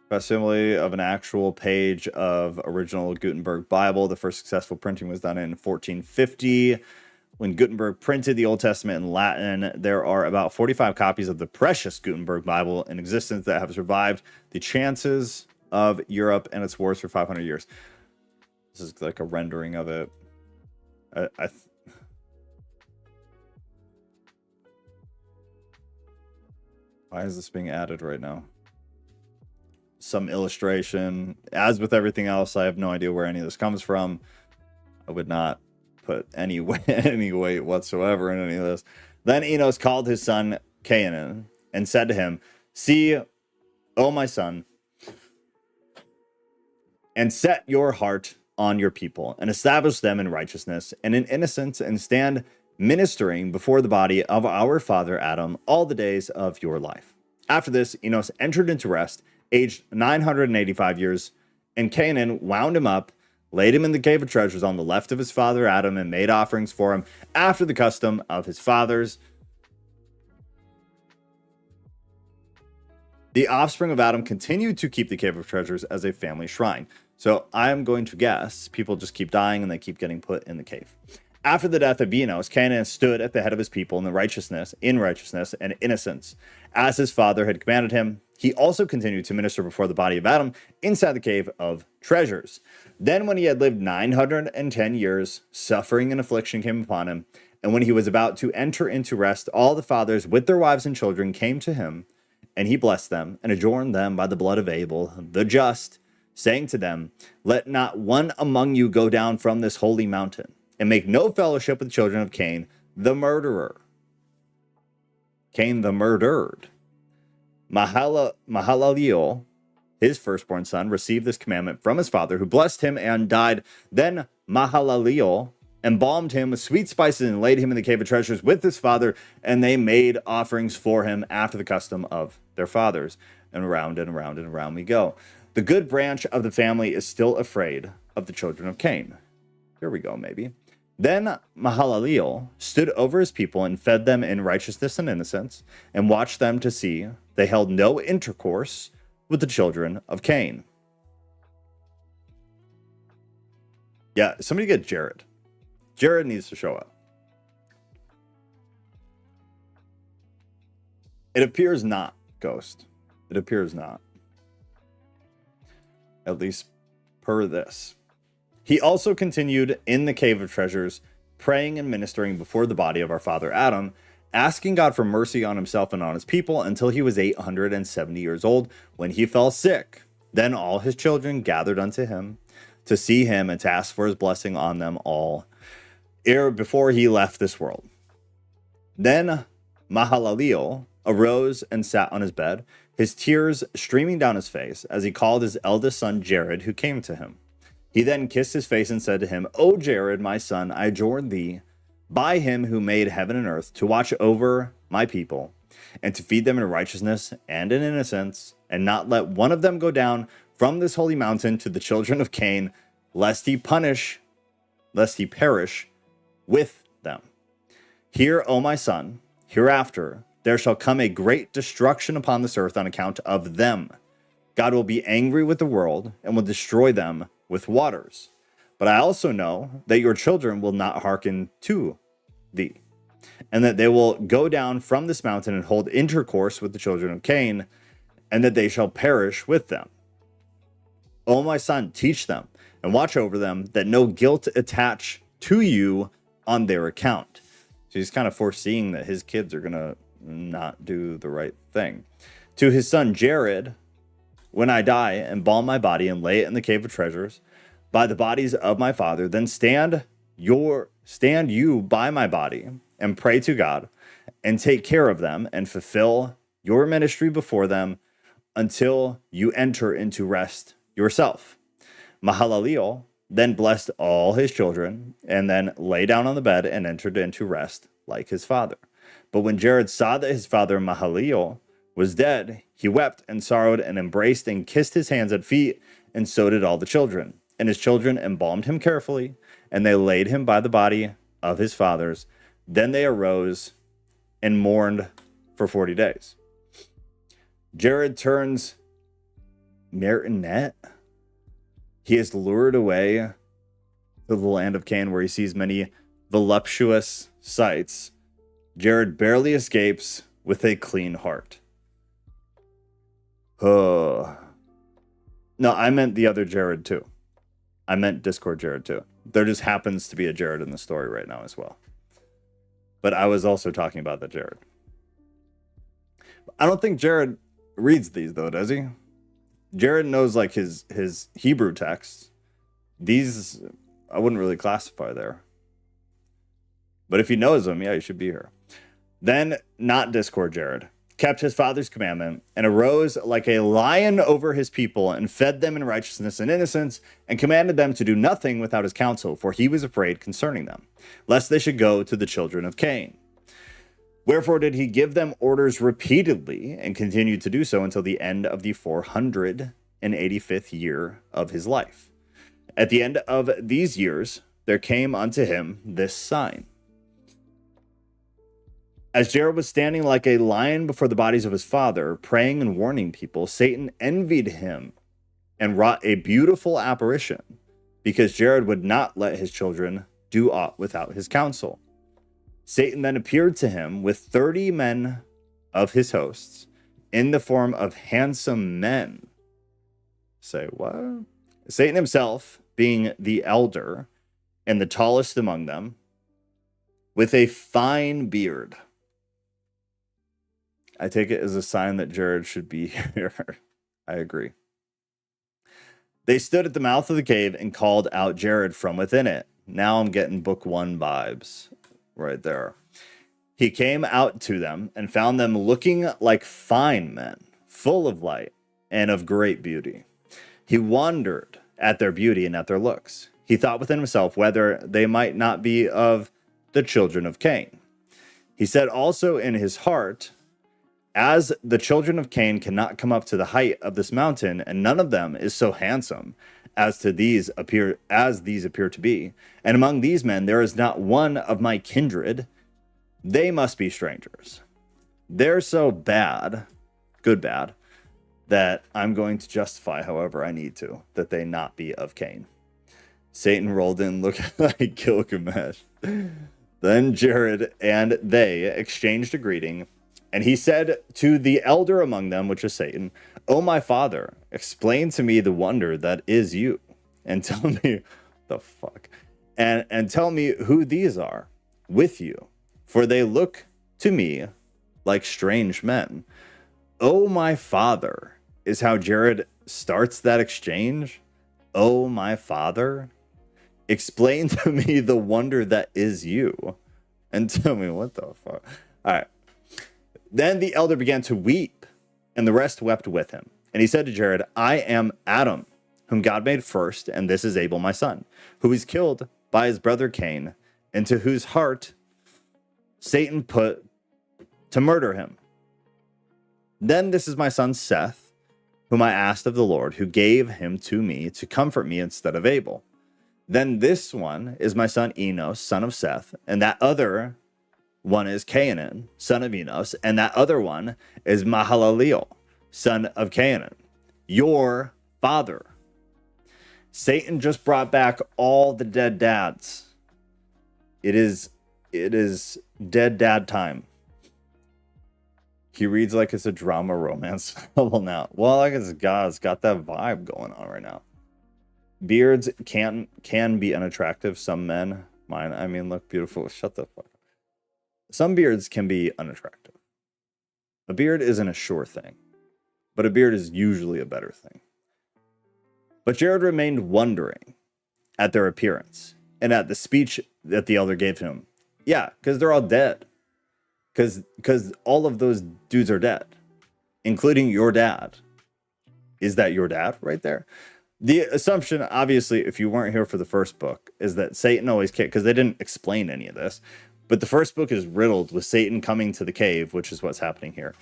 facsimile of an actual page of original Gutenberg Bible. The first successful printing was done in 1450. When Gutenberg printed the Old Testament in Latin, there are about 45 copies of the precious Gutenberg Bible in existence that have survived the chances of Europe and its wars for 500 years. This is like a rendering of it. Why is this being added right now? Some illustration. As with everything else, I have no idea where any of this comes from. I would not put any weight whatsoever in any of this. Then Enos called his son Canaan and said to him, see, O my son, and set your heart on your people, and establish them in righteousness and in innocence, and stand ministering before the body of our father Adam all the days of your life. After this, Enos entered into rest, aged 985 years, and Canaan wound him up, laid him in the cave of treasures on the left of his father Adam, and made offerings for him after the custom of his fathers. The offspring of Adam continued to keep the cave of treasures as a family shrine. So I'm going to guess people just keep dying and they keep getting put in the cave. After the death of Enos, Canaan stood at the head of his people in righteousness and innocence, as his father had commanded him. He also continued to minister before the body of Adam inside the cave of treasures. Then when he had lived 910 years, suffering and affliction came upon him. And when he was about to enter into rest, all the fathers with their wives and children came to him, and he blessed them and adorned them by the blood of Abel, the just, saying to them, let not one among you go down from this holy mountain, and make no fellowship with the children of Cain, the murderer. Cain the murdered. Mahalaleel, his firstborn son, received this commandment from his father, who blessed him and died. Then Mahalaleel embalmed him with sweet spices and laid him in the cave of treasures with his father, and they made offerings for him after the custom of their fathers. And around and around and around we go. The good branch of the family is still afraid of the children of Cain. Here we go, maybe. Then Mahalaleel stood over his people and fed them in righteousness and innocence, and watched them to see they held no intercourse with the children of Cain. Yeah, somebody get Jared. Jared needs to show up. It appears not, Ghost. It appears not. At least per this. He also continued in the cave of treasures, praying and ministering before the body of our father Adam, asking God for mercy on himself and on his people until he was 870 years old, when he fell sick. Then all his children gathered unto him to see him and to ask for his blessing on them all before he left this world. Then Mahalaleel arose and sat on his bed, his tears streaming down his face, as he called his eldest son Jared, who came to him. He then kissed his face and said to him, O Jared, my son, I adjure thee by him who made heaven and earth, to watch over my people, and to feed them in righteousness and in innocence, and not let one of them go down from this holy mountain to the children of Cain, lest he perish with them. Hear, O my son, hereafter there shall come a great destruction upon this earth on account of them. God will be angry with the world and will destroy them with waters. But I also know that your children will not hearken to thee, and that they will go down from this mountain and hold intercourse with the children of Cain, and that they shall perish with them. O my son, teach them and watch over them, that no guilt attach to you on their account. So he's kind of foreseeing that his kids are going to not do the right thing. To his son Jared, when I die, embalm my body and lay it in the cave of treasures by the bodies of my father, then stand you by my body and pray to God and take care of them and fulfill your ministry before them until you enter into rest yourself. Mahalaleel then blessed all his children and then lay down on the bed and entered into rest like his father. But when Jared saw that his father Mahalaleel was dead, he wept and sorrowed and embraced and kissed his hands and feet, and so did all the children. And his children embalmed him carefully, and they laid him by the body of his fathers. Then they arose and mourned for 40 days. Jared turns Martinet. He is lured away to the land of Cain, where he sees many voluptuous sights. Jared barely escapes with a clean heart. No, I meant the other Jared too. I meant Discord Jared too. There just happens to be a Jared in the story right now as well. But I was also talking about the Jared. I don't think Jared reads these though, does he? Jared knows like his Hebrew texts. These I wouldn't really classify there. But if he knows them, yeah, he should be here. Then not Discord Jared kept his father's commandment and arose like a lion over his people and fed them in righteousness and innocence and commanded them to do nothing without his counsel, for he was afraid concerning them, lest they should go to the children of Cain. Wherefore did he give them orders repeatedly and continued to do so until the end of the 485th year of his life. At the end of these years, there came unto him this sign. As Jared was standing like a lion before the bodies of his father, praying and warning people, Satan envied him and wrought a beautiful apparition, because Jared would not let his children do aught without his counsel. Satan then appeared to him with 30 men of his hosts in the form of handsome men. Say what? Satan himself being the elder and the tallest among them, with a fine beard. I take it as a sign that Jared should be here. I agree. They stood at the mouth of the cave and called out Jared from within it. Now I'm getting book 1 vibes right there. He came out to them and found them looking like fine men, full of light and of great beauty. He wondered at their beauty and at their looks. He thought within himself whether they might not be of the children of Cain. He said also in his heart, as the children of Cain cannot come up to the height of this mountain, and none of them is so handsome as these appear to be, and among these men there is not one of my kindred, they must be strangers. They're so bad, bad, that I'm going to justify however I need to, that they not be of Cain. Satan rolled in looking like Gilgamesh. Then Jared and they exchanged a greeting, and he said to the elder among them, which is Satan, O my father, explain to me the wonder that is you, and tell me the fuck, and tell me who these are with you, for they look to me like strange men. O my father is how Jared starts that exchange. O my father, explain to me the wonder that is you, and tell me what the fuck. All right. Then the elder began to weep, and the rest wept with him. And he said to Jared, I am Adam, whom God made first, and this is Abel my son, who was killed by his brother Cain, and to whose heart Satan put to murder him. Then this is my son Seth, whom I asked of the Lord, who gave him to me to comfort me instead of Abel. Then this one is my son Enos, son of Seth, and that other one is Cainan, son of Enos, and that other one is Mahalaleel, son of Cainan. your father. Satan just brought back all the dead dads. It is dead dad time. He reads like it's a drama romance novel now. Well, I guess God's got that vibe going on right now. Beards can be unattractive. Some men, mine, I mean, look beautiful. Shut the fuck up. Some beards can be unattractive. A beard isn't a sure thing, but a beard is usually a better thing. But Jared remained wondering at their appearance and at the speech that the elder gave him. Yeah, because they're all dead. Because all of those dudes are dead, including your dad. Is that your dad right there? The assumption, obviously, if you weren't here for the first book, is that Satan always came, because they didn't explain any of this. But the first book is riddled with Satan coming to the cave, which is what's happening here,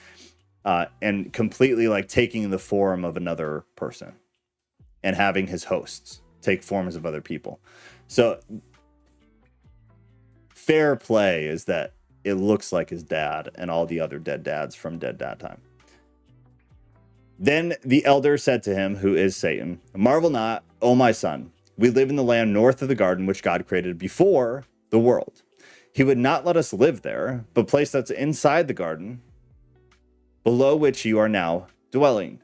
and completely like taking the form of another person and having his hosts take forms of other people. So fair play is that it looks like his dad and all the other dead dads from Dead Dad Time. Then the elder said to him, who is Satan, "Marvel not, O my son. We live in the land north of the garden which God created before the world. He would not let us live there, but placed us inside the garden, below which you are now dwelling."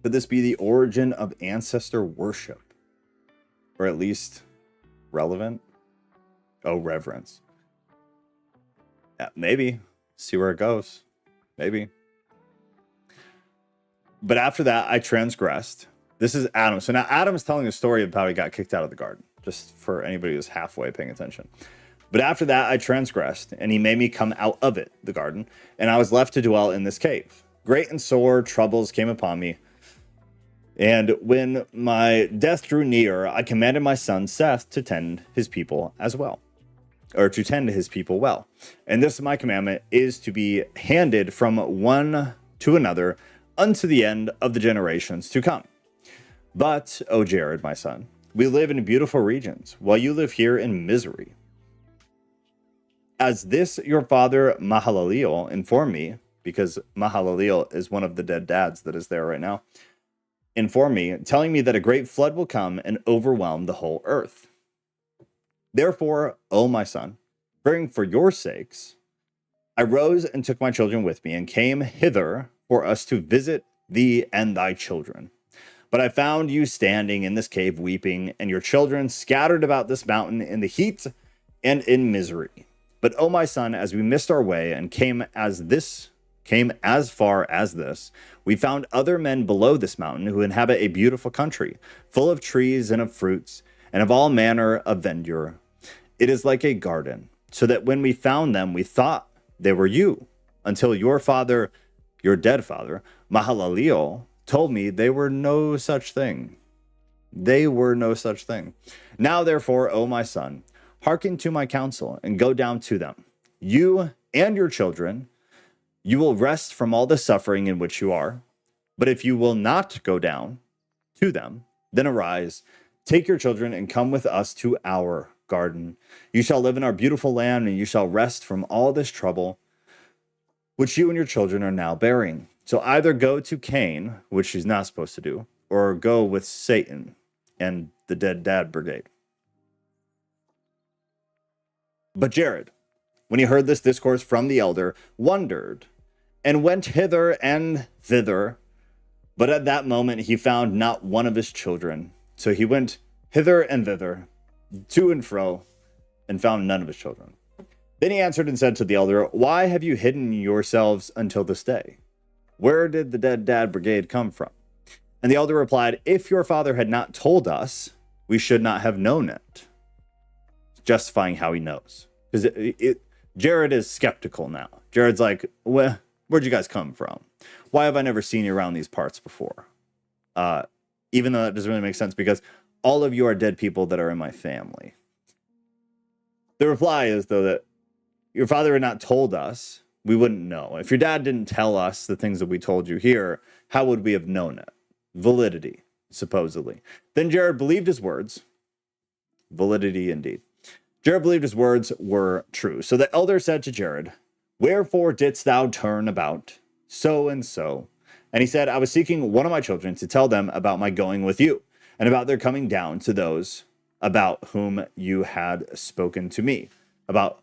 Could this be the origin of ancestor worship? Or at least relevant? Oh, reverence. Yeah, maybe. See where it goes. Maybe. But after that, I transgressed. This is Adam. So now Adam's telling a story about how he got kicked out of the garden, just for anybody who's halfway paying attention. But after that, I transgressed, and he made me come out of it, the garden, and I was left to dwell in this cave. Great and sore troubles came upon me. And when my death drew near, I commanded my son Seth to tend his people as well. Or to tend his people well. And this my commandment is to be handed from one to another unto the end of the generations to come. But, O Jared, my son, we live in beautiful regions, while you live here in misery. As this your father Mahalaleel informed me, because Mahalaleel is one of the dead dads that is there right now, informed me, telling me that a great flood will come and overwhelm the whole earth. Therefore, O my son, fearing for your sakes, I rose and took my children with me and came hither for us to visit thee and thy children. But I found you standing in this cave weeping, and your children scattered about this mountain in the heat and in misery. But O my son, as we missed our way and came as far as this, we found other men below this mountain who inhabit a beautiful country, full of trees and of fruits, and of all manner of verdure. It is like a garden, so that when we found them, we thought they were you, until your father, your dead father, Mahalaleel, told me they were no such thing. They were no such thing. Now, therefore, O my son, hearken to my counsel and go down to them. You and your children, you will rest from all the suffering in which you are. But if you will not go down to them, then arise, take your children and come with us to our garden. You shall live in our beautiful land, and you shall rest from all this trouble which you and your children are now bearing. So either go to Cain, which she's not supposed to do, or go with Satan and the dead dad brigade. But Jared, when he heard this discourse from the elder, wondered and went hither and thither. But at that moment he found not one of his children. So he went hither and thither, to and fro, and found none of his children. Then he answered and said to the elder, "Why have you hidden yourselves until this day? Where did the dead dad brigade come from?" And the elder replied, "If your father had not told us, we should not have known it." Justifying how he knows. Because Jared is skeptical now. Jared's like, "Well, where'd you guys come from? Why have I never seen you around these parts before?" Even though that doesn't really make sense, because all of you are dead people that are in my family. The reply is, though, that your father had not told us, we wouldn't know. If your dad didn't tell us the things that we told you here, how would we have known it? Validity, supposedly. Then Jared believed his words. Validity indeed. Jared believed his words were true. So the elder said to Jared, "Wherefore didst thou turn about so and so. And he said, I was seeking one of my children to tell them about my going with you, and about their coming down to those about whom you had spoken to me. About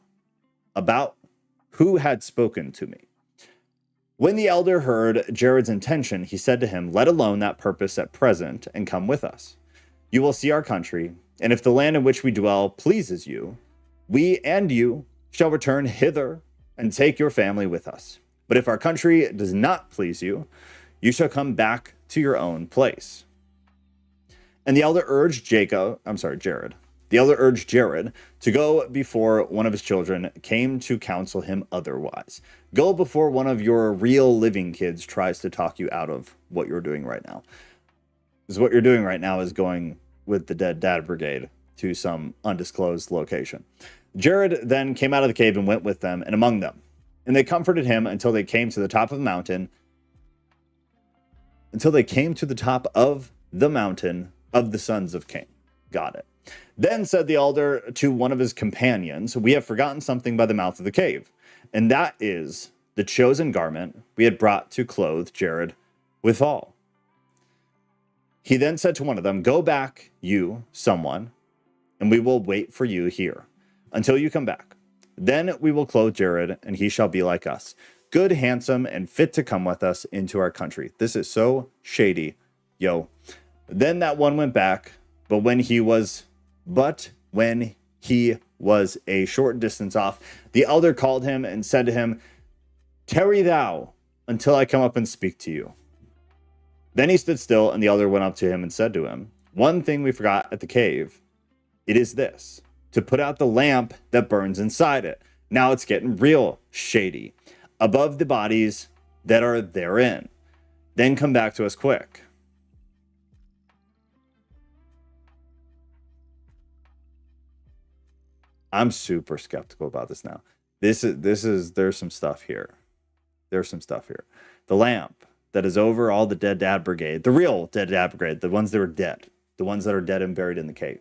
who had spoken to me. When the elder heard Jared's intention, he said to him, let alone that purpose at present, and come with us. You will see our country, and if the land in which we dwell pleases you, we and you shall return hither and take your family with us. But if our country does not please you, you shall come back to your own place. And the elder urged Jared. The elder urged Jared to go before one of his children came to counsel him otherwise. Go before one of your real living kids tries to talk you out of what you're doing right now. Because what you're doing right now is going with the dead dad brigade to some undisclosed location. Jared then came out of the cave and went with them and among them. And they comforted him until they came to the top of the mountain. Until they came to the top of the mountain of the sons of Cain. Got it. Then said the elder to one of his companions, we have forgotten something by the mouth of the cave, and that is the chosen garment we had brought to clothe Jared withal. He then said to one of them, go back, you, someone, and we will wait for you here until you come back. Then we will clothe Jared, and he shall be like us, good, handsome, and fit to come with us into our country. This is so shady, yo. Then that one went back, but when he was a short distance off, the elder called him and said to him, tarry thou until I come up and speak to you. Then he stood still, and the elder went up to him and said to him, one thing we forgot at the cave, it is this, to put out the lamp that burns inside it. Now it's getting real shady. Above the bodies that are therein. Then come back to us quick. I'm super skeptical about this now. There's some stuff here. There's some stuff here. The lamp that is over all the dead dad brigade, the real dead dad brigade, the ones that are dead, the ones that are dead and buried in the cave.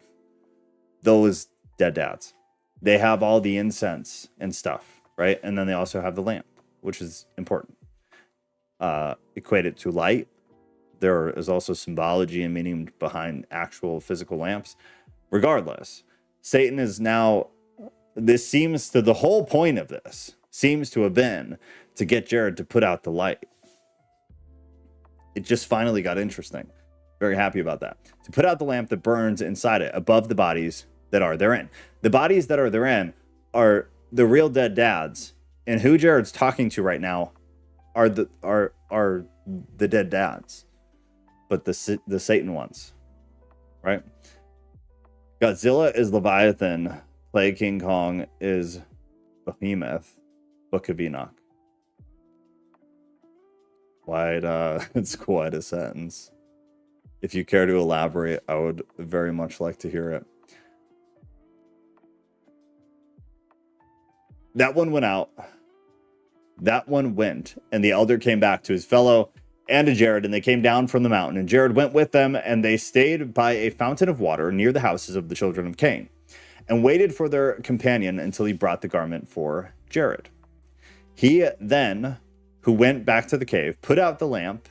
Those dead dads. They have all the incense and stuff, right? And then they also have the lamp, which is important. Equated to light. There is also symbology and meaning behind actual physical lamps. Regardless, Satan is now, the whole point of this seems to have been to get Jared to put out the light. It just finally got interesting. Very happy about that. To put out the lamp that burns inside it, above the bodies that are therein. The bodies that are therein are the real dead dads, and who Jared's talking to right now are the dead dads, but the Satan ones, right? Godzilla is Leviathan, Plague King Kong is Behemoth, Book of Enoch. It's quite a sentence. If you care to elaborate, I would very much like to hear it. That one went out. That one went, and the elder came back to his fellow and to Jared, and they came down from the mountain, and Jared went with them, and they stayed by a fountain of water near the houses of the children of Cain, and waited for their companion until he brought the garment for Jared. He then, who went back to the cave, put out the lamp,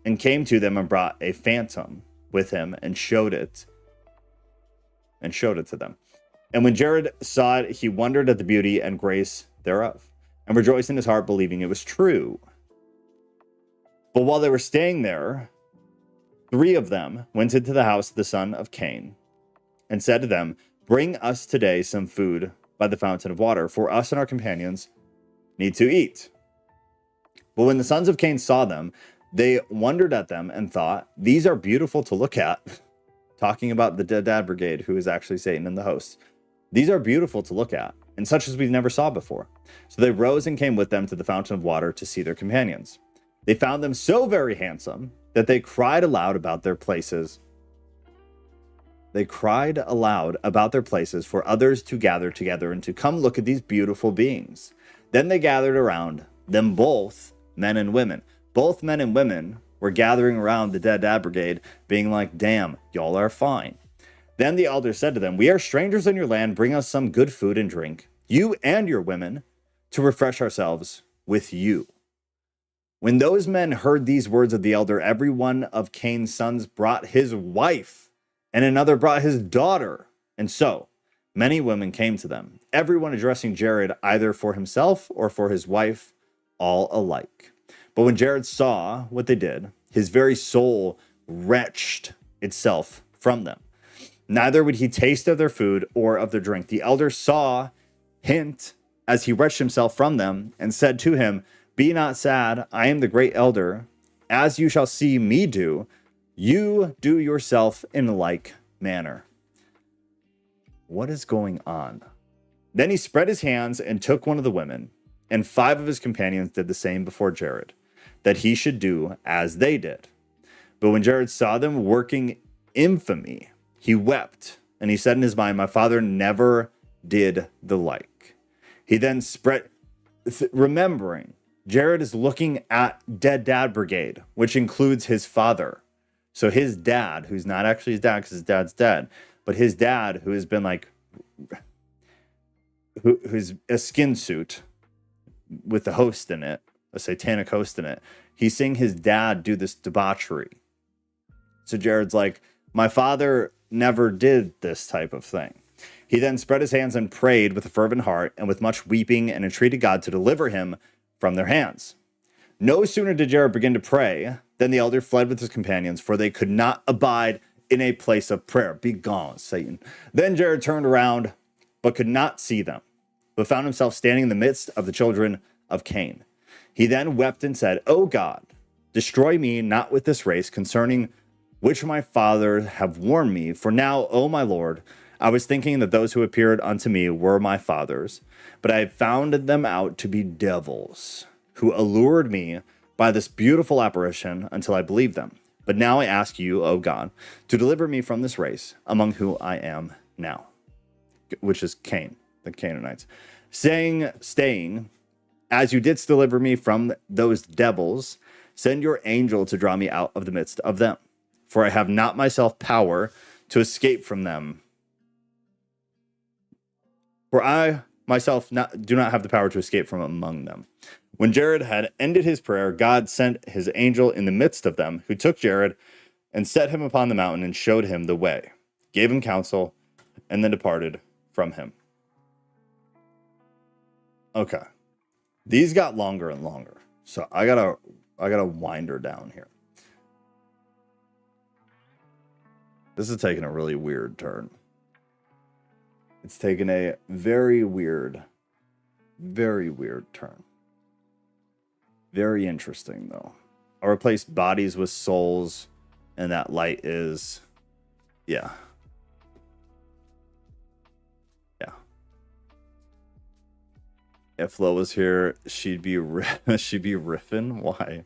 and came to them and brought a phantom with him, and showed it to them. And when Jared saw it, he wondered at the beauty and grace thereof, and rejoiced in his heart, believing it was true. But while they were staying there, 3 of them went into the house of the son of Cain, and said to them, bring us today some food by the fountain of water, for us and our companions need to eat. But when the sons of Cain saw them, they wondered at them and thought, these are beautiful to look at. Talking about the dead dad brigade, who is actually Satan and the host. These are beautiful to look at, and such as we never saw before. So they rose and came with them to the fountain of water to see their companions. They found them so very handsome that they cried aloud about their places. They cried aloud about their places for others to gather together and to come look at these beautiful beings. Then they gathered around them, both men and women. Both men and women were gathering around the dead dad brigade, being like, damn, y'all are fine. Then the elder said to them, we are strangers in your land. Bring us some good food and drink, you and your women, to refresh ourselves with you. When those men heard these words of the elder, every one of Cain's sons brought his wife, and another brought his daughter. And so many women came to them, everyone addressing Jared either for himself or for his wife, all alike. But when Jared saw what they did, his very soul wrenched itself from them. Neither would he taste of their food or of their drink. The elder saw hint as he wrenched himself from them and said to him, "Be not sad, I am the great elder. As you shall see me do, you do yourself in like manner." What is going on? Then he spread his hands and took one of the women, and 5 of his companions did the same before Jared, that he should do as they did. But when Jared saw them working infamy, he wept, and he said in his mind, "My father never did the like." He then spread, remembering, Jared is looking at Dead Dad Brigade, which includes his father. So his dad, who's not actually his dad because his dad's dead, but his dad, who has been like, who's a skin suit with the host in it, a satanic host in it. He's seeing his dad do this debauchery. So Jared's like, my father never did this type of thing. He then spread his hands and prayed with a fervent heart and with much weeping and entreated God to deliver him from their hands. No sooner did Jared begin to pray than the elder fled with his companions, for they could not abide in a place of prayer. Begone, Satan. Then Jared turned around, but could not see them, but found himself standing in the midst of the children of Cain. He then wept and said, "O God, destroy me not with this race, concerning which my fathers have warned me. For now, O my Lord, I was thinking that those who appeared unto me were my fathers, but I found them out to be devils, who allured me by this beautiful apparition until I believed them. But now I ask you, O God, to deliver me from this race, among whom I am now," which is Cain, the Canaanites, staying, "as you didst deliver me from those devils, send your angel to draw me out of the midst of them. For I have not myself power to escape from them. For I myself do not have the power to escape from among them." When Jared had ended his prayer, God sent his angel in the midst of them, who took Jared and set him upon the mountain and showed him the way, gave him counsel, and then departed from him. Okay. These got longer and longer. So I gotta wind her down here. This is taking a really weird turn. It's taken a very weird turn. Very interesting, though. I'll replace bodies with souls, and that light is, yeah. If Flo was here, she'd be riffing. Why?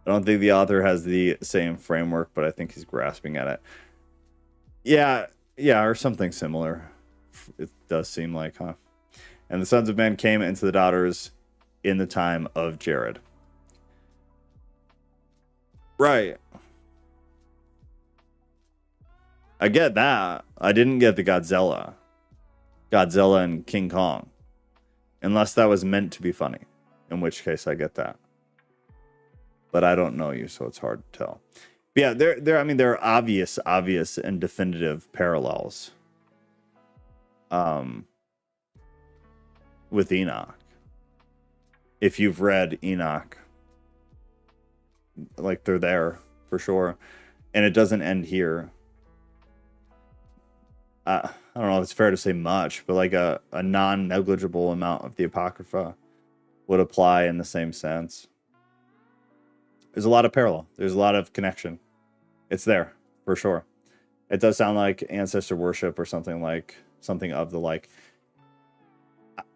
I don't think the author has the same framework, but I think he's grasping at it. Yeah, or something similar. It does seem like, huh? And the sons of men came into the daughters in the time of Jared. Right. I get that. I didn't get the Godzilla and King Kong. Unless that was meant to be funny. In which case I get that. But I don't know you, so it's hard to tell. But yeah, there are obvious and definitive parallels. With Enoch. If you've read Enoch, like, they're there for sure. And it doesn't end here. I don't know if it's fair to say much, but like a non-negligible amount of the Apocrypha would apply in the same sense. There's a lot of parallel. There's a lot of connection. It's there for sure. It does sound like ancestor worship or something of the like.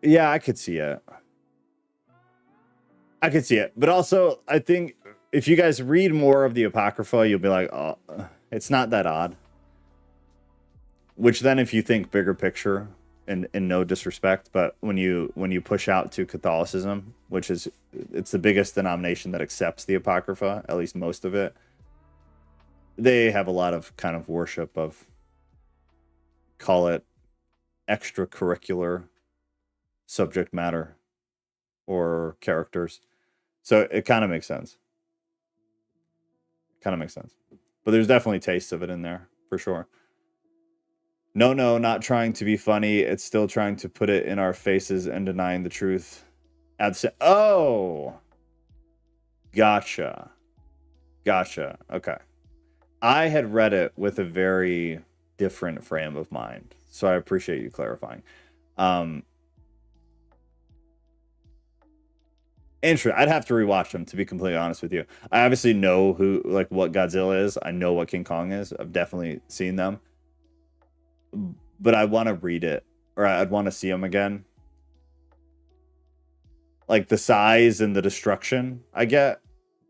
Yeah, I could see it. But also, I think if you guys read more of the Apocrypha, you'll be like, oh, it's not that odd. Which then, if you think bigger picture, and no disrespect, but when you push out to Catholicism, which is, it's the biggest denomination that accepts the Apocrypha, at least most of it, they have a lot of kind of worship of, call it extracurricular subject matter or characters. So it kind of makes sense. Kind of makes sense. But there's definitely tastes of it in there, for sure. No, not trying to be funny. It's still trying to put it in our faces and denying the truth. Oh! Gotcha. Okay. I had read it with a very different frame of mind, so I appreciate you clarifying. Interesting. I'd have to rewatch them, to be completely honest with you. I obviously know what Godzilla is. I know what King Kong is. I've definitely seen them. But I want to read it, or I'd want to see them again. Like the size and the destruction I get.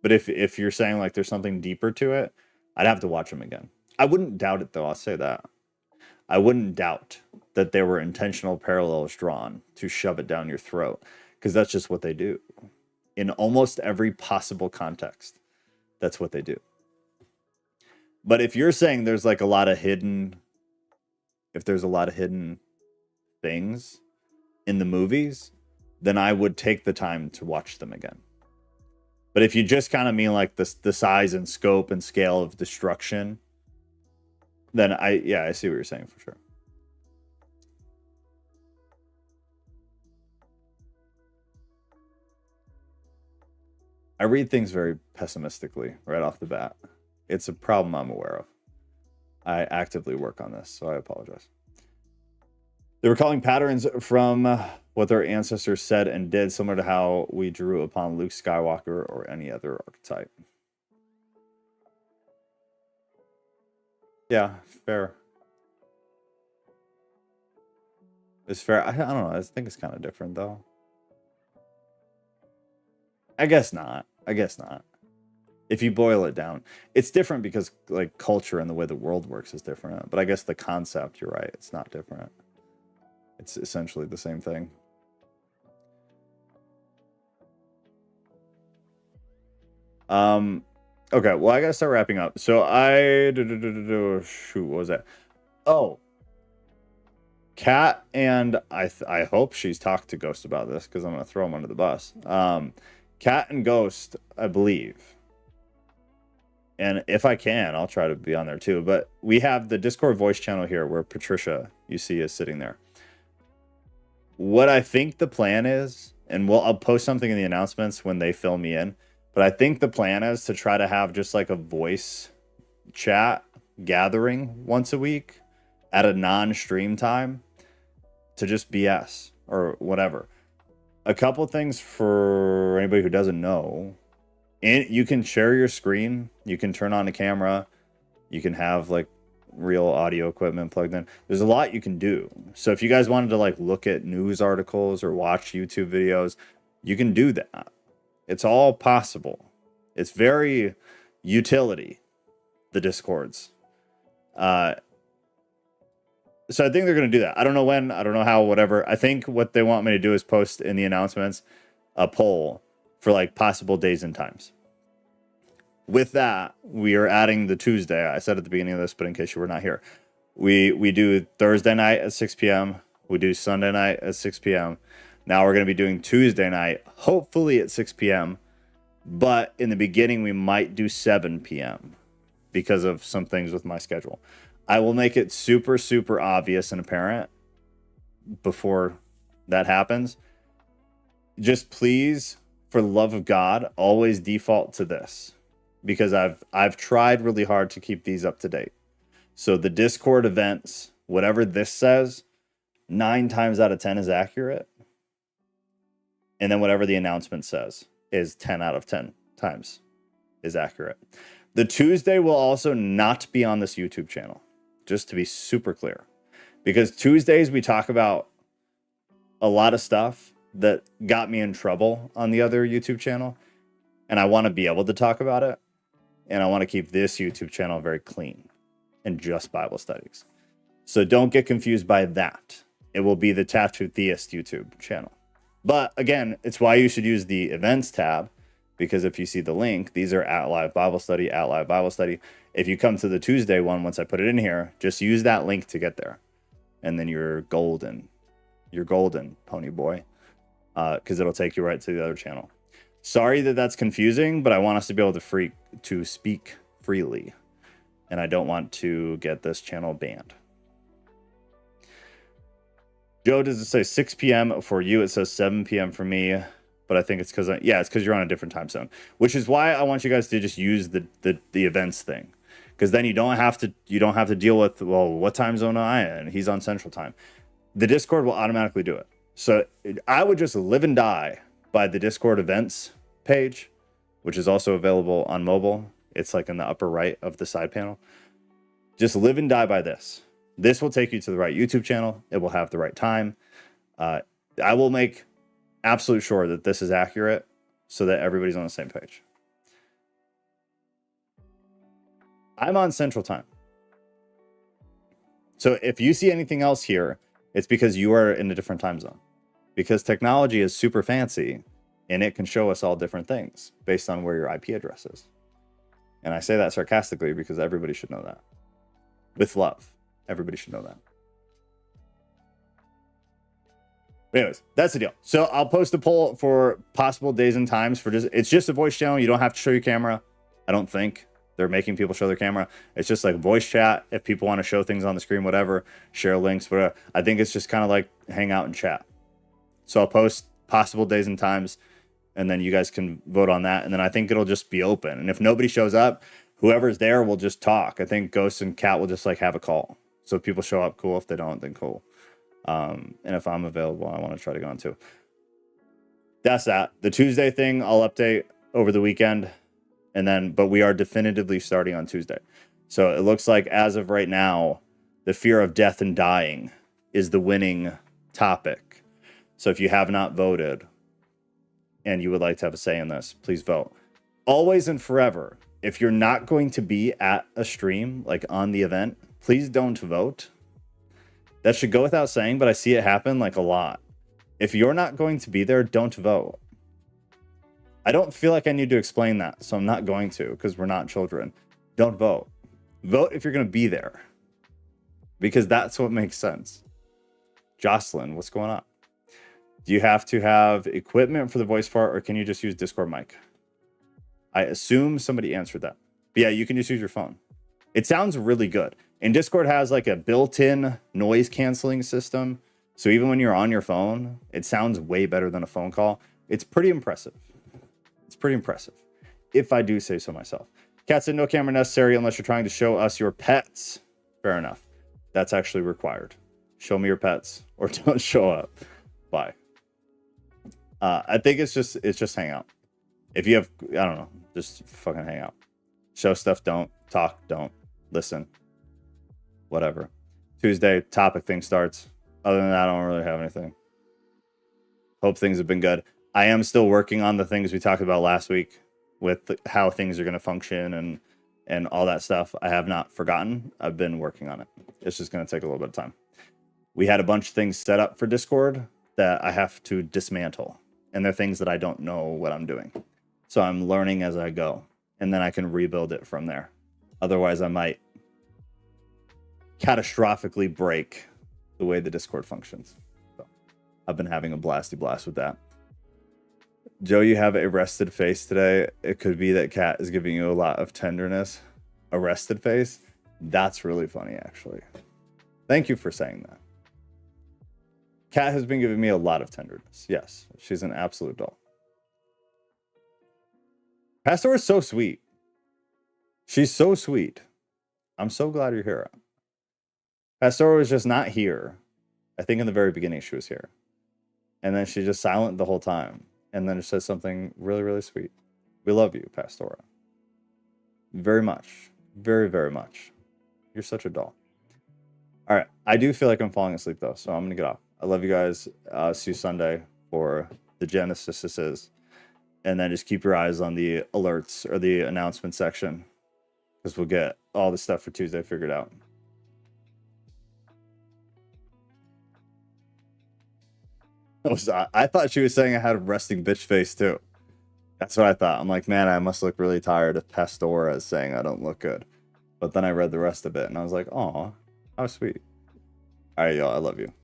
But if you're saying like there's something deeper to it, I'd have to watch them again. I wouldn't doubt it, though. I'll say that. I wouldn't doubt that there were intentional parallels drawn to shove it down your throat, because that's just what they do. In almost every possible context, that's what they do. But if you're saying there's like a lot of hidden, if there's a lot of hidden things in the movies, then I would take the time to watch them again. But if you just kind of mean like the size and scope and scale of destruction, then I see what you're saying for sure. I read things very pessimistically right off the bat. It's a problem I'm aware of. I actively work on this, so I apologize. They were calling patterns from what their ancestors said and did, similar to how we drew upon Luke Skywalker or any other archetype. Yeah, fair. It's fair. I don't know. I think it's kind of different, though. I guess not. If you boil it down, it's different because like culture and the way the world works is different. But I guess the concept, you're right, it's not different. It's essentially the same thing. Okay, well, I gotta start wrapping up. So shoot, what was that? Oh, Kat, and I hope she's talked to Ghost about this, because I'm gonna throw him under the bus. Kat and Ghost, I believe, and if I can, I'll try to be on there too. But we have the Discord voice channel here where Patricia, you see, is sitting there. What I think the plan is, and I'll post something in the announcements when they fill me in, but I think the plan is to try to have just like a voice chat gathering once a week at a non-stream time to just BS or whatever. A couple things for anybody who doesn't know. You can share your screen. You can turn on the camera. You can have like real audio equipment plugged in. There's a lot you can do. So if you guys wanted to like look at news articles or watch YouTube videos, you can do that. It's all possible. It's very utility, the Discords. So I think they're going to do that. I don't know when, I don't know how, whatever. I think what they want me to do is post in the announcements a poll for like possible days and times. With that, we are adding the Tuesday. I said at the beginning of this, but in case you were not here, we do Thursday night at 6 p.m. We do Sunday night at 6 p.m. Now we're going to be doing Tuesday night, hopefully at 6 p.m. But in the beginning, we might do 7 p.m. because of some things with my schedule. I will make it super, super obvious and apparent before that happens. Just please, for the love of God, always default to this, because I've tried really hard to keep these up to date. So the Discord events, whatever this says, 9 times out of 10 is accurate. And then whatever the announcement says is 10 out of 10 times is accurate. The Tuesday will also not be on this YouTube channel, just to be super clear. Because Tuesdays we talk about a lot of stuff that got me in trouble on the other YouTube channel. And I want to be able to talk about it. And I want to keep this YouTube channel very clean and just Bible studies. So don't get confused by that. It will be the Tattooed Theist YouTube channel. But again, it's why you should use the events tab, because if you see the link, these are at Live Bible Study, at Live Bible Study. If you come to the Tuesday one, once I put it in here, just use that link to get there. And then you're golden. You're golden, pony boy. Because it'll take you right to the other channel. Sorry that that's confusing, but I want us to be able to speak freely. And I don't want to get this channel banned. Joe, does it say 6 p.m. for you? It says 7 p.m. for me, but I think it's because it's because you're on a different time zone, which is why I want you guys to just use the events thing, because then you don't have to deal with, well, what time zone am I in? He's on Central Time. The Discord will automatically do it. So I would just live and die by the Discord events page, which is also available on mobile. It's like in the upper right of the side panel. Just live and die by this. This will take you to the right YouTube channel. It will have the right time. I will make absolute sure that this is accurate so that everybody's on the same page. I'm on Central Time. So if you see anything else here, it's because you are in a different time zone. Because technology is super fancy and it can show us all different things based on where your IP address is. And I say that sarcastically because everybody should know that. With love. Everybody should know that. Anyways, that's the deal. So I'll post a poll for possible days and times for it's just a voice channel. You don't have to show your camera. I don't think they're making people show their camera. It's just like voice chat. If people want to show things on the screen, whatever, share links, whatever. I think it's just kind of like hang out and chat. So I'll post possible days and times, and then you guys can vote on that. And then I think it'll just be open. And if nobody shows up, whoever's there will just talk. I think Ghost and Cat will just like have a call. So if people show up, cool. If they don't, then cool. And if I'm available, I want to try to go on too. That's that. The Tuesday thing, I'll update over the weekend. But we are definitively starting on Tuesday. So it looks like as of right now, the fear of death and dying is the winning topic. So if you have not voted and you would like to have a say in this, please vote. Always and forever, if you're not going to be at a stream, like on the event, please don't vote. That should go without saying, but I see it happen like a lot. If you're not going to be there, don't vote. I don't feel like I need to explain that, so I'm not going to, because we're not children. Don't vote. Vote if you're going to be there, because that's what makes sense. Jocelyn, what's going on? Do you have to have equipment for the voice part, or can you just use Discord mic? I assume somebody answered that. But yeah, you can just use your phone. It sounds really good. And Discord has like a built-in noise canceling system. So even when you're on your phone, it sounds way better than a phone call. It's pretty impressive. It's pretty impressive, if I do say so myself. Cat said no camera necessary unless you're trying to show us your pets. Fair enough. That's actually required. Show me your pets or don't show up. Bye. I think it's just hang out. If you have, I don't know, just fucking hang out. Show stuff, don't. Talk, don't. Listen. Whatever. Tuesday, topic thing starts. Other than that, I don't really have anything. Hope things have been good. I am still working on the things we talked about last week with how things are going to function and all that stuff. I have not forgotten. I've been working on it. It's just going to take a little bit of time. We had a bunch of things set up for Discord that I have to dismantle. And they're things that I don't know what I'm doing. So I'm learning as I go. And then I can rebuild it from there. Otherwise, I might catastrophically break the way the Discord functions. So I've been having a blasty blast with that. Joe, you have a rested face today. It could be that Kat is giving you a lot of tenderness. A rested face? That's really funny, actually. Thank you for saying that. Kat has been giving me a lot of tenderness. Yes, she's an absolute doll. Pastor is so sweet. She's so sweet. I'm so glad you're here. Pastor was just not here. I think in the very beginning she was here. And then she's just silent the whole time. And then it says something really, really sweet. We love you, Pastora. Very much. Very, very much. You're such a doll. All right. I do feel like I'm falling asleep, though, so I'm going to get off. I love you guys. See you Sunday for the Genesis's. And then just keep your eyes on the alerts or the announcement section, because we'll get all the stuff for Tuesday figured out. I thought she was saying I had a resting bitch face too. That's what I thought. I'm like, man, I must look really tired if Pastora is saying I don't look good. But then I read the rest of it and I was like, oh, how sweet. All right, y'all. I love you.